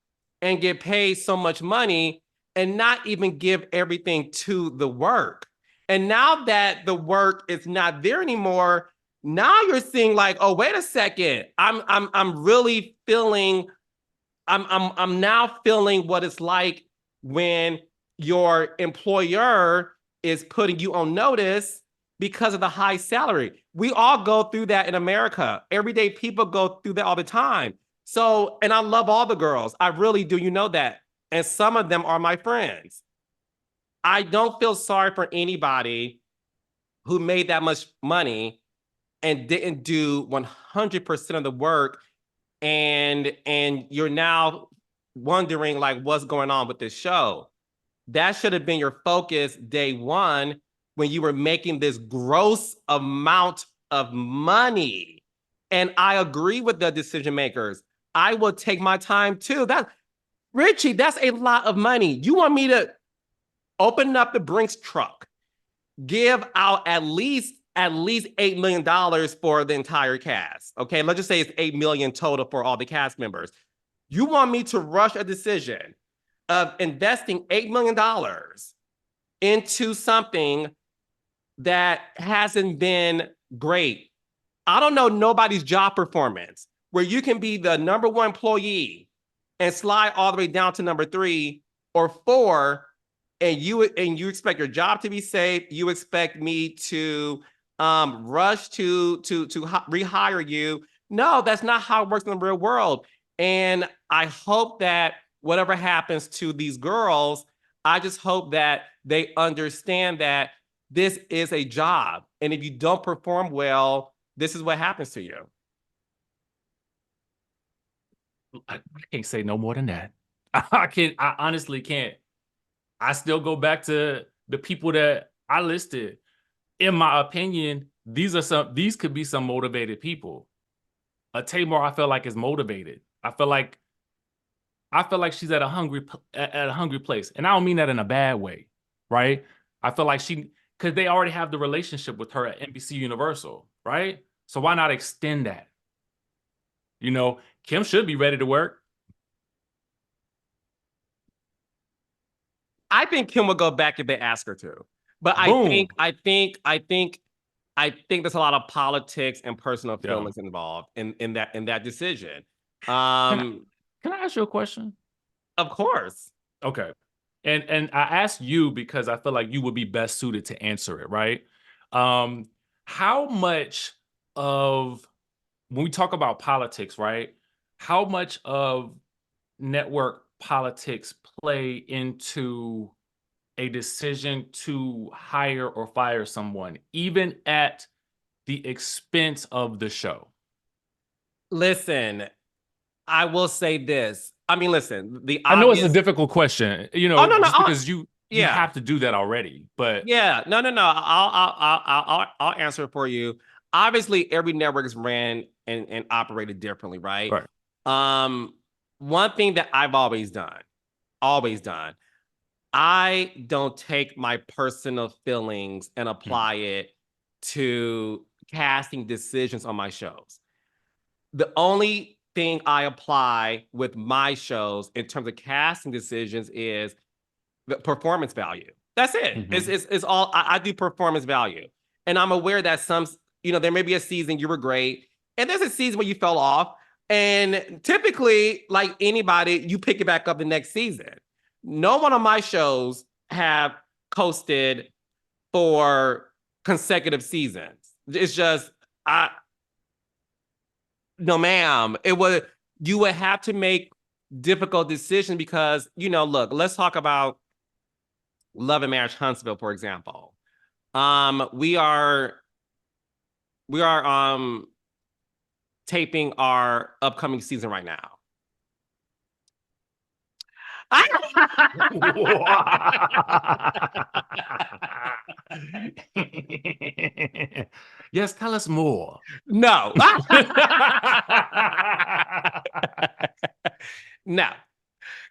[SPEAKER 1] and get paid so much money and not even give everything to the work. And now that the work is not there anymore, now you're seeing like, oh, wait a second, I'm really feeling, I'm now feeling what it's like when your employer is putting you on notice because of the high salary. We all go through that in America. Everyday people go through that all the time. So, and I love all the girls. I really do. You know that. And some of them are my friends. I don't feel sorry for anybody who made that much money and didn't do 100% of the work. And you're now wondering like what's going on with this show. That should have been your focus day one when you were making this gross amount of money. And I agree with the decision makers. I will take my time too. Richie, that's a lot of money. You want me to open up the Brinks truck, give out at least $8 million for the entire cast. Okay, let's just say it's $8 million total for all the cast members. You want me to rush a decision of investing $8 million into something that hasn't been great? I don't know nobody's job performance where you can be the number one employee and slide all the way down to number 3 or 4, and you expect your job to be safe. You expect me to rush to rehire you. No, that's not how it works in the real world. And I hope that whatever happens to these girls, I just hope that they understand that this is a job. And if you don't perform well, this is what happens to you.
[SPEAKER 2] I can't say no more than that. I honestly can't. I still go back to the people that I listed. In my opinion, these could be some motivated people. A Tamar, I feel like, is motivated. I feel like she's at a hungry place. And I don't mean that in a bad way, right? I feel like because they already have the relationship with her at NBC Universal, right? So why not extend that? You know, Kim should be ready to work.
[SPEAKER 1] I think Kim will go back if they ask her to. But
[SPEAKER 2] Boom.
[SPEAKER 1] I think there's a lot of politics and personal feelings involved in that decision.
[SPEAKER 2] Can I ask you a question?
[SPEAKER 1] Of course.
[SPEAKER 2] Okay. And I asked you because I feel like you would be best suited to answer it, right? How much of, when we talk about politics, right? How much of network politics play into a decision to hire or fire someone, even at the expense of the show?
[SPEAKER 1] Listen, I will say this. I mean, listen,
[SPEAKER 2] I know it's a difficult question, you know, just because you have to do that already, but
[SPEAKER 1] yeah, no. I'll answer it for you. Obviously, every network is ran and operated differently, right?
[SPEAKER 2] Right.
[SPEAKER 1] One thing that I've always done, I don't take my personal feelings and apply it to casting decisions on my shows. The only thing I apply with my shows in terms of casting decisions is the performance value. That's it. It's all I do performance value. And I'm aware that there may be a season you were great, and there's a season where you fell off. And typically, like anybody, you pick it back up the next season. No one of my shows have coasted for consecutive seasons. It's just no, ma'am. You would have to make difficult decisions because, look, let's talk about Love and Marriage Huntsville, for example. We are taping our upcoming season right now.
[SPEAKER 2] Yes, tell us more.
[SPEAKER 1] No. No.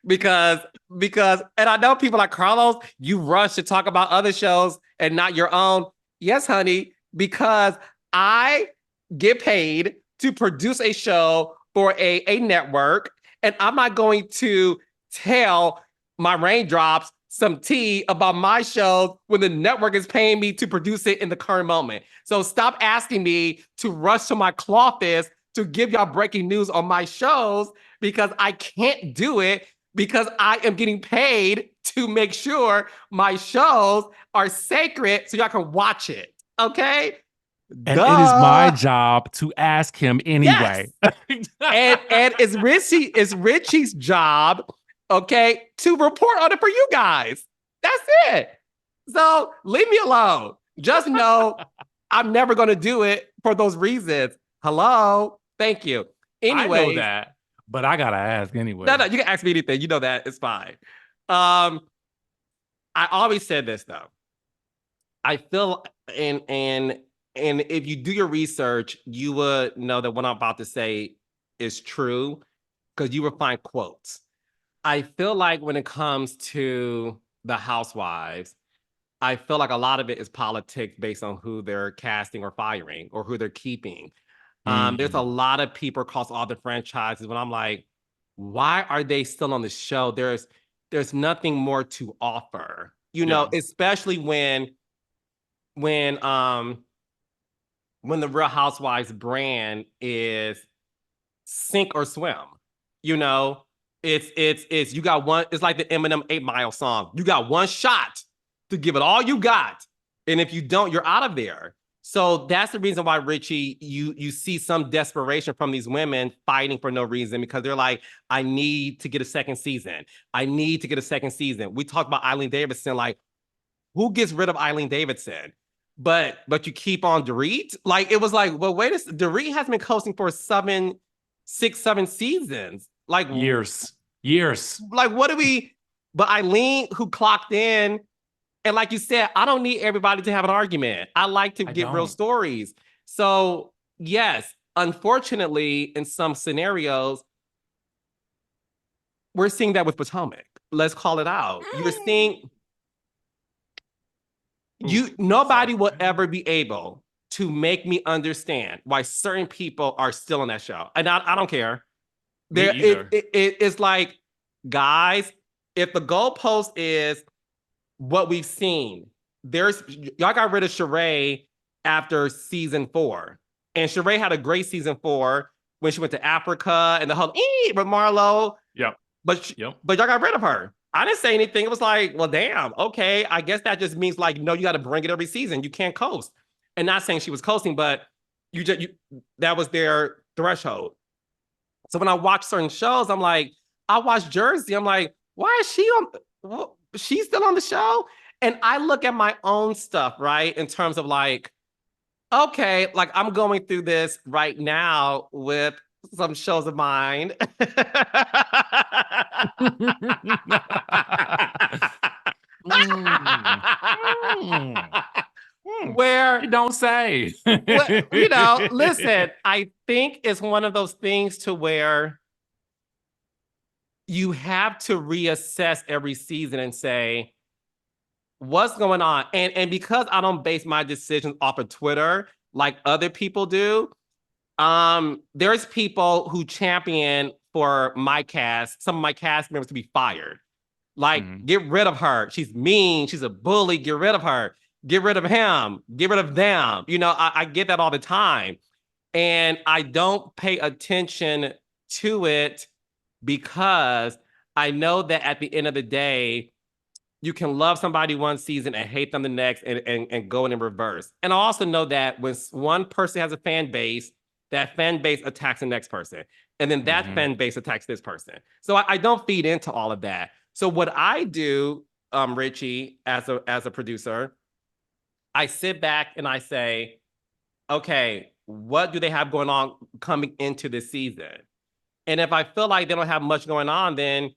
[SPEAKER 1] Because because, and I know people like Carlos, you rush to talk about other shows and not your own. Yes, honey, because I get paid to produce a show for a network, and I'm not going to tell my raindrops some tea about my shows when the network is paying me to produce it in the current moment. So stop asking me to rush to my office to give y'all breaking news on my shows, because I can't do it, because I am getting paid to make sure my shows are sacred so y'all can watch it. Okay?
[SPEAKER 2] And it is my
[SPEAKER 1] Duh.
[SPEAKER 2] job to ask him
[SPEAKER 1] Yes.
[SPEAKER 2] anyway.
[SPEAKER 1] And it's Richie's job, okay, to report on it for you guys. That's it. So leave me alone. Just know I'm never going to do it for those reasons. Hello. Thank you.
[SPEAKER 2] I know
[SPEAKER 1] Anyways,
[SPEAKER 2] that, but I gotta ask anyway.
[SPEAKER 1] no, you can ask me anything. You know that. It's fine. I always said this though. I feel and if you do your research, you would know that what I'm about to say is true, because you will find quotes. I feel like when it comes to the housewives, I feel like a lot of it is politics based on who they're casting or firing or who they're keeping. There's a lot of people across all the franchises when I'm like, why are they still on the show? There's nothing more to offer, especially when um when the Real Housewives brand is sink or swim. You know, it's you got one. It's like the Eminem 8 Mile song. You got one shot to give it all you got, and if you don't, you're out of there. So that's the reason why, Richie, you see some desperation from these women fighting for no reason, because they're like, I need to get a second season. I need to get a second season. We talked about Eileen Davidson, like, who gets rid of Eileen Davidson? But you keep on Dorit? Like, it was like, well, wait a second. Dorit has been coasting for 7 seasons. Like,
[SPEAKER 2] years.
[SPEAKER 1] Like, what do we? But Eileen, who clocked in, and like you said, I don't need everybody to have an argument. I like to get real stories. So yes, unfortunately, in some scenarios, we're seeing that with Potomac. Let's call it out. You're seeing nobody will ever be able to make me understand why certain people are still on that show. And I don't care. It's like, guys, if the goalpost is what we've seen, y'all got rid of Sheree after season 4. And Sheree had a great season 4 when she went to Africa and the whole with Marlo.
[SPEAKER 2] Yep.
[SPEAKER 1] But y'all got rid of her. I didn't say anything. It was like, well, damn, okay. I guess that just means like, no, you got to bring it every season. You can't coast. And not saying she was coasting, but that was their threshold. So when I watch certain shows, I'm like, I watch Jersey. I'm like, why is she on? Well, she's still on the show. And I look at my own stuff, right? In terms of like, okay, like I'm going through this right now with some shows of mine. Where
[SPEAKER 2] you don't say.
[SPEAKER 1] Well, listen, I think it's one of those things to where you have to reassess every season and say, what's going on? And because I don't base my decisions off of Twitter like other people do, there's people who champion for my cast, some of my cast members, to be fired. Like, get rid of her. She's mean. She's a bully. Get rid of her. Get rid of him. Get rid of them. I get that all the time. And I don't pay attention to it because I know that at the end of the day, you can love somebody one season and hate them the next, and go in reverse. And I also know that when one person has a fan base, that fan base attacks the next person. And then that fan base attacks this person. So I don't feed into all of that. So what I do, Richie, as a producer, I sit back and I say, okay, what do they have going on coming into this season? And if I feel like they don't have much going on, then,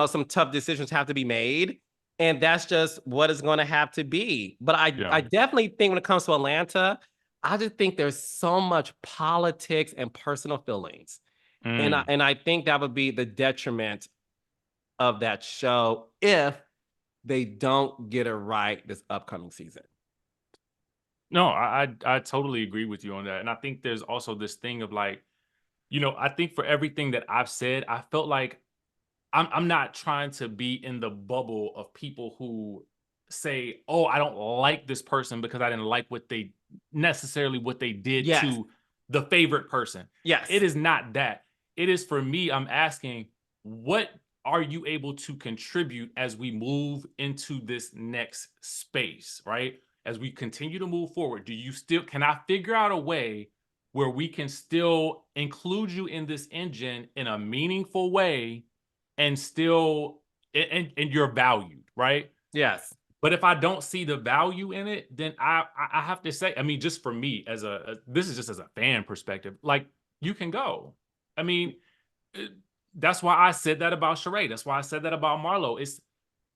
[SPEAKER 1] some tough decisions have to be made. And that's just what it's going to have to be. But I definitely think when it comes to Atlanta, I just think there's so much politics and personal feelings. And I think that would be the detriment of that show if they don't get it right this upcoming season.
[SPEAKER 2] No, I totally agree with you on that. And I think there's also this thing of like, I think for everything that I've said, I felt like I'm not trying to be in the bubble of people who say, "Oh, I don't like this person because I didn't like what they did
[SPEAKER 1] Yes.
[SPEAKER 2] to the favorite person."
[SPEAKER 1] Yes.
[SPEAKER 2] It is not that. It is for me, I'm asking, what are you able to contribute as we move into this next space, right? As we continue to move forward, can I figure out a way where we can still include you in this engine in a meaningful way and still and you're valued, right?
[SPEAKER 1] Yes.
[SPEAKER 2] But if I don't see the value in it, then I have to say, I mean, just for me this is just as a fan perspective, like, you can go. I mean, that's why I said that about Sheree. That's why I said that about Marlo. It's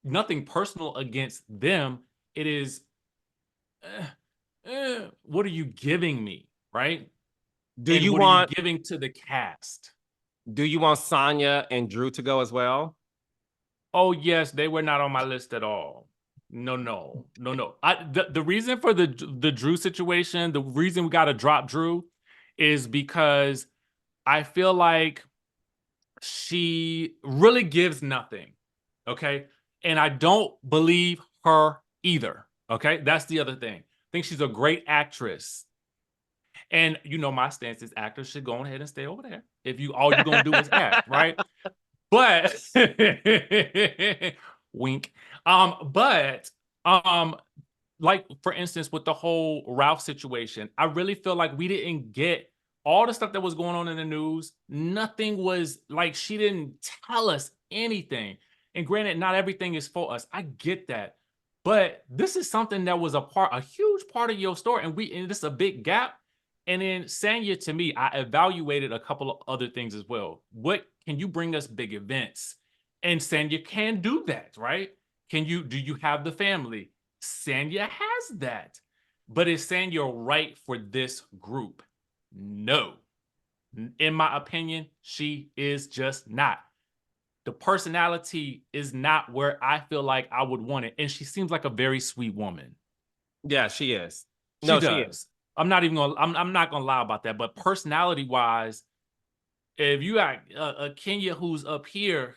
[SPEAKER 2] nothing personal against them. It is, what are you giving me, right?
[SPEAKER 1] Do
[SPEAKER 2] And
[SPEAKER 1] you
[SPEAKER 2] what are you
[SPEAKER 1] want
[SPEAKER 2] giving to the cast?
[SPEAKER 1] Sonya and Drew to go as well?
[SPEAKER 2] Oh, yes, they were not on my list at all. No. The reason for the Drew situation, the reason we got to drop Drew is because I feel like she really gives nothing. Okay. And I don't believe her either. Okay. That's the other thing. I think she's a great actress. And my stance is actors should go ahead and stay over there. If all you're gonna do is act, right? But wink. But like for instance, with the whole Ralph situation, I really feel like we didn't get all the stuff that was going on in the news. Nothing was like, she didn't tell us anything. And granted, not everything is for us. I get that. But this is something that was a huge part of your story. And this is a big gap. And then Sanya, to me, I evaluated a couple of other things as well. What can you bring us big events? And Sanya can do that, right? Do you have the family? Sanya has that. But is Sanya right for this group? No. In my opinion, she is just not. The personality is not where I feel like I would want it. And she seems like a very sweet woman.
[SPEAKER 1] Yeah, she is.
[SPEAKER 2] She does. I'm not gonna lie about that. But personality wise, if you got a Kenya who's up here,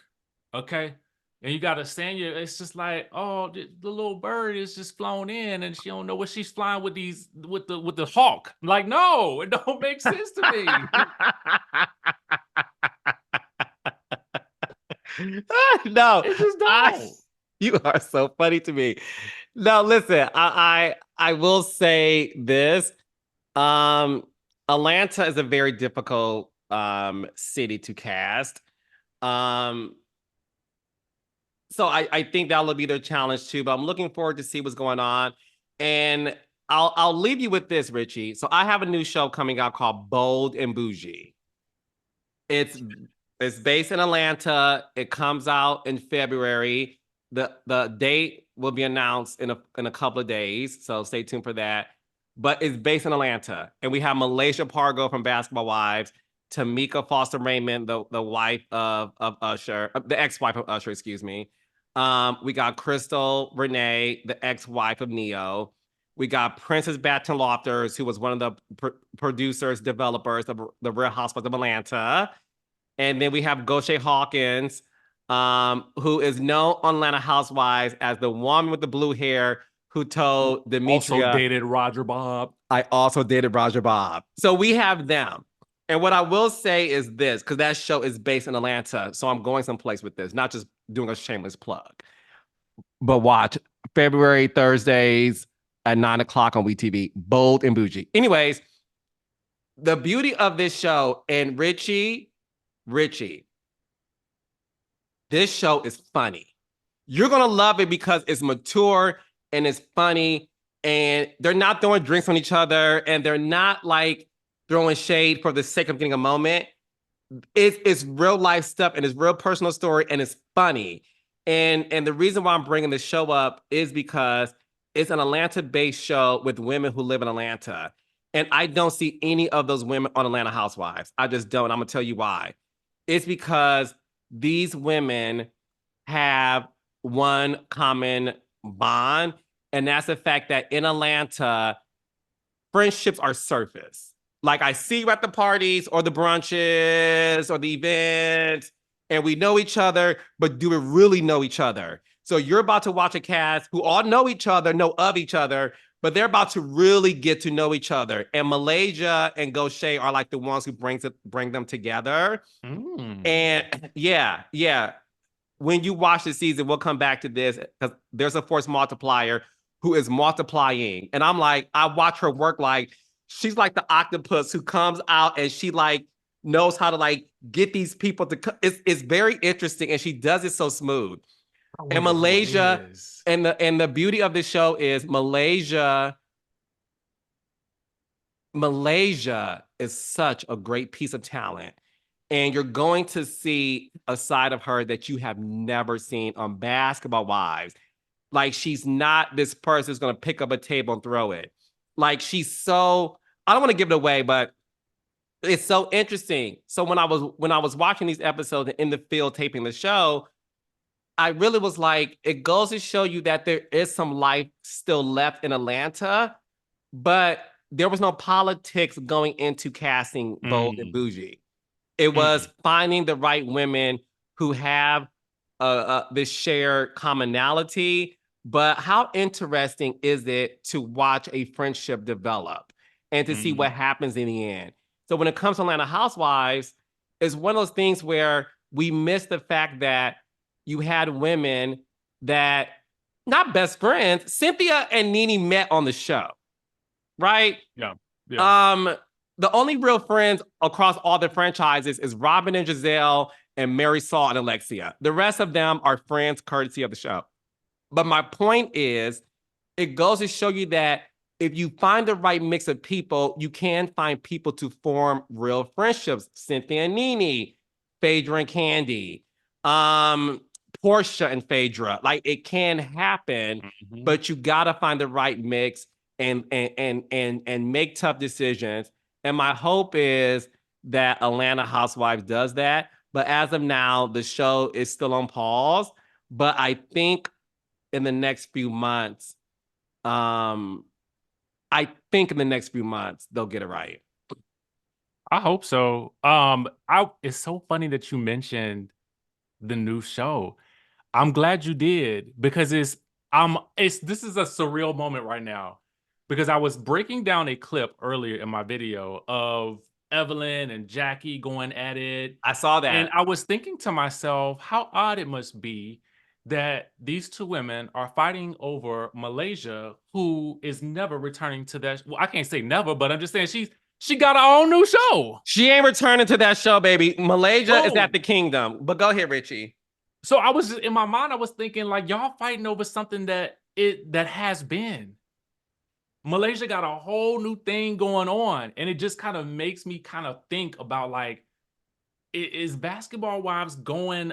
[SPEAKER 2] okay, and you got a Sanya, it's just like, oh, the little bird is just flown in, and she don't know what she's flying with the hawk. Like, no, it don't make sense to me.
[SPEAKER 1] No,
[SPEAKER 2] it just don't.
[SPEAKER 1] You are so funny to me. No, listen, I will say this. Atlanta is a very difficult city to cast. So I think that'll be their challenge too, but I'm looking forward to see what's going on. And I'll leave you with this, Richie. So I have a new show coming out called Bold and Bougie. It's based in Atlanta. It comes out in February. The date will be announced in a couple of days, so stay tuned for that. But it's based in Atlanta, and we have Malaysia Pargo from Basketball Wives, Tamika Foster Raymond, the wife of Usher, the ex-wife of Usher, excuse me. We got Crystal Renee, the ex-wife of Neo. We got Princess Baton Lofters, who was one of the producers, developers of the Real Housewives of Atlanta. And then we have Goshe Hawkins, who is known on Atlanta Housewives as the woman with the blue hair who told Demetria.
[SPEAKER 2] Also dated Roger Bob.
[SPEAKER 1] I also dated Roger Bob. So we have them. And what I will say is this, because that show is based in Atlanta, so I'm going someplace with this, not just doing a shameless plug. But watch February Thursdays at 9 o'clock on WeTV, Bold and Bougie. Anyways, the beauty of this show, and Richie, this show is funny. You're going to love it because it's mature and it's funny, and they're not throwing drinks on each other, and they're not like throwing shade for the sake of getting a moment. It's real life stuff, and it's real personal story, and it's funny. And the reason why I'm bringing this show up is because it's an Atlanta-based show with women who live in Atlanta. And I don't see any of those women on Atlanta Housewives. I just don't. I'm going to tell you why. It's because these women have one common bond, and that's the fact that in Atlanta, friendships are surface. Like I see you at the parties or the brunches or the events, and we know each other, but do we really know each other? So you're about to watch a cast who all know each other, know of each other, but they're about to really get to know each other. And Malaysia and Gaucher are like the ones who bring them together. And yeah, when you watch the season, we'll come back to this because there's a force multiplier who is multiplying. And I'm like, I watch her work like she's like the octopus who comes out and she like knows how to like get these people to it's very interesting and she does it so smooth.
[SPEAKER 2] I
[SPEAKER 1] And
[SPEAKER 2] wonder who it
[SPEAKER 1] Malaysia
[SPEAKER 2] is.
[SPEAKER 1] and the beauty of the show is Malaysia is such a great piece of talent. And you're going to see a side of her that you have never seen on Basketball Wives. Like she's not this person who's going to pick up a table and throw it. Like she's so, I don't want to give it away, but it's so interesting. So when I was watching these episodes in the field taping the show, I really was like, it goes to show you that there is some life still left in Atlanta, but there was no politics going into casting Bold and Bougie. It was finding the right women who have this shared commonality. But how interesting is it to watch a friendship develop and to see what happens in the end? So when it comes to Atlanta Housewives, it's one of those things where we miss the fact that you had women that not best friends. Cynthia and Nene met on the show, right?
[SPEAKER 2] Yeah.
[SPEAKER 1] The only real friends across all the franchises is Robin and Giselle and Mary Saul and Alexia. The rest of them are friends courtesy of the show. But my point is, it goes to show you that if you find the right mix of people, you can find people to form real friendships. Cynthia and Nene, Phaedra and Candy, Portia and Phaedra. Like it can happen, but you gotta find the right mix and make tough decisions. And my hope is that Atlanta Housewives does that. But as of now, the show is still on pause. But I think in the next few months, they'll get it right.
[SPEAKER 2] I hope so. It's so funny that you mentioned the new show. I'm glad you did because this is a surreal moment right now because I was breaking down a clip earlier in my video of Evelyn and Jackie going at it.
[SPEAKER 1] I saw that.
[SPEAKER 2] And I was thinking to myself, how odd it must be that these two women are fighting over Malaysia, who is never returning to that. Well, I can't say never, but I'm just saying she got her own new show.
[SPEAKER 1] She ain't returning to that show, baby. Malaysia is at the kingdom. But go ahead, Richie.
[SPEAKER 2] So I was just, in my mind, I was thinking like y'all fighting over something that has been. Malaysia got a whole new thing going on, and it just kind of makes me kind of think about like, is Basketball Wives going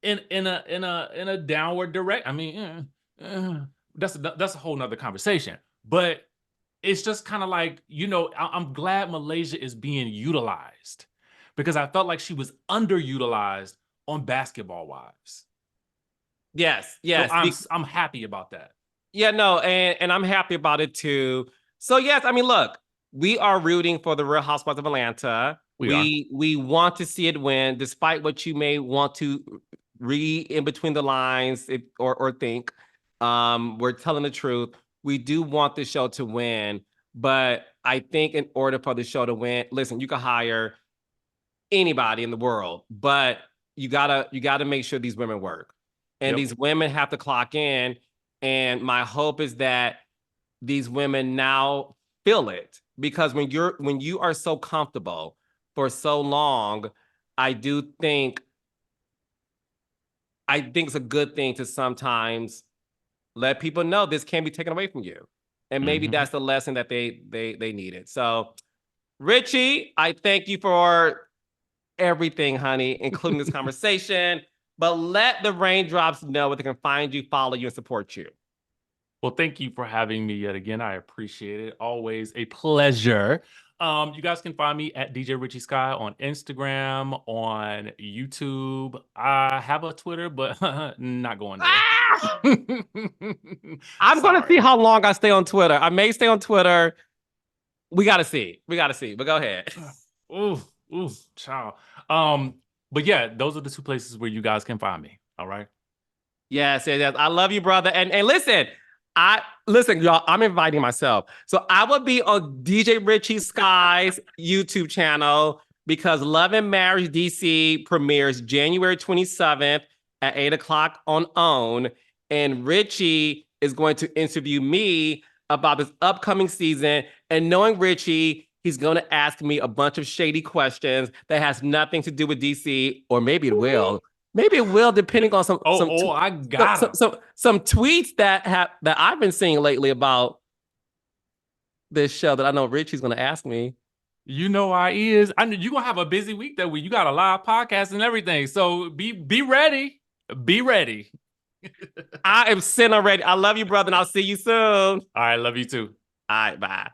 [SPEAKER 2] in a downward direct? I mean, that's a whole nother conversation. But it's just kind of like, I'm glad Malaysia is being utilized because I felt like she was underutilized on Basketball Wives.
[SPEAKER 1] Yes.
[SPEAKER 2] So I'm happy about that.
[SPEAKER 1] Yeah, no, and I'm happy about it too. So yes, I mean, look, we are rooting for the Real Housewives of Atlanta. We want to see it win, despite what you may want to read in between the lines or think. We're telling the truth. We do want the show to win, but I think in order for the show to win, listen, you can hire anybody in the world, but you gotta make sure these women work, and these women have to clock in. And my hope is that these women now feel it, because when you are so comfortable for so long, I think it's a good thing to sometimes let people know this can't be taken away from you. And maybe that's the lesson that they needed. So, Richie, I thank you for everything, honey, including this conversation. But let the raindrops know where they can find you, follow you, and support you.
[SPEAKER 2] Well, thank you for having me yet again. I appreciate it. Always a pleasure. You guys can find me at DJ Richie Skye on Instagram, on YouTube. I have a Twitter, but not going there.
[SPEAKER 1] Ah! I'm going to see
[SPEAKER 2] Sorry.
[SPEAKER 1] how long I stay on Twitter. I may stay on Twitter. We got to see. We got to see. But go ahead.
[SPEAKER 2] Ooh, child. But yeah, those are the two places where you guys can find me. All right.
[SPEAKER 1] Yes. I love you, brother. And listen, y'all, I'm inviting myself. So I will be on DJ Richie Skye's YouTube channel because Love and Marriage DC premieres January 27th at 8 o'clock on OWN. And Richie is going to interview me about this upcoming season. And knowing Richie, he's going to ask me a bunch of shady questions that has nothing to do with DC, or maybe it will. Maybe it will, depending on
[SPEAKER 2] I got him.
[SPEAKER 1] some tweets that I've been seeing lately about this show that I know Richie's going to ask me.
[SPEAKER 2] You know I is. I know you're gonna have a busy week that week. You got a live podcast and everything. So be ready. Be ready.
[SPEAKER 1] I am sitting already. I love you, brother, and I'll see you soon.
[SPEAKER 2] All right, love you too.
[SPEAKER 1] All right, bye.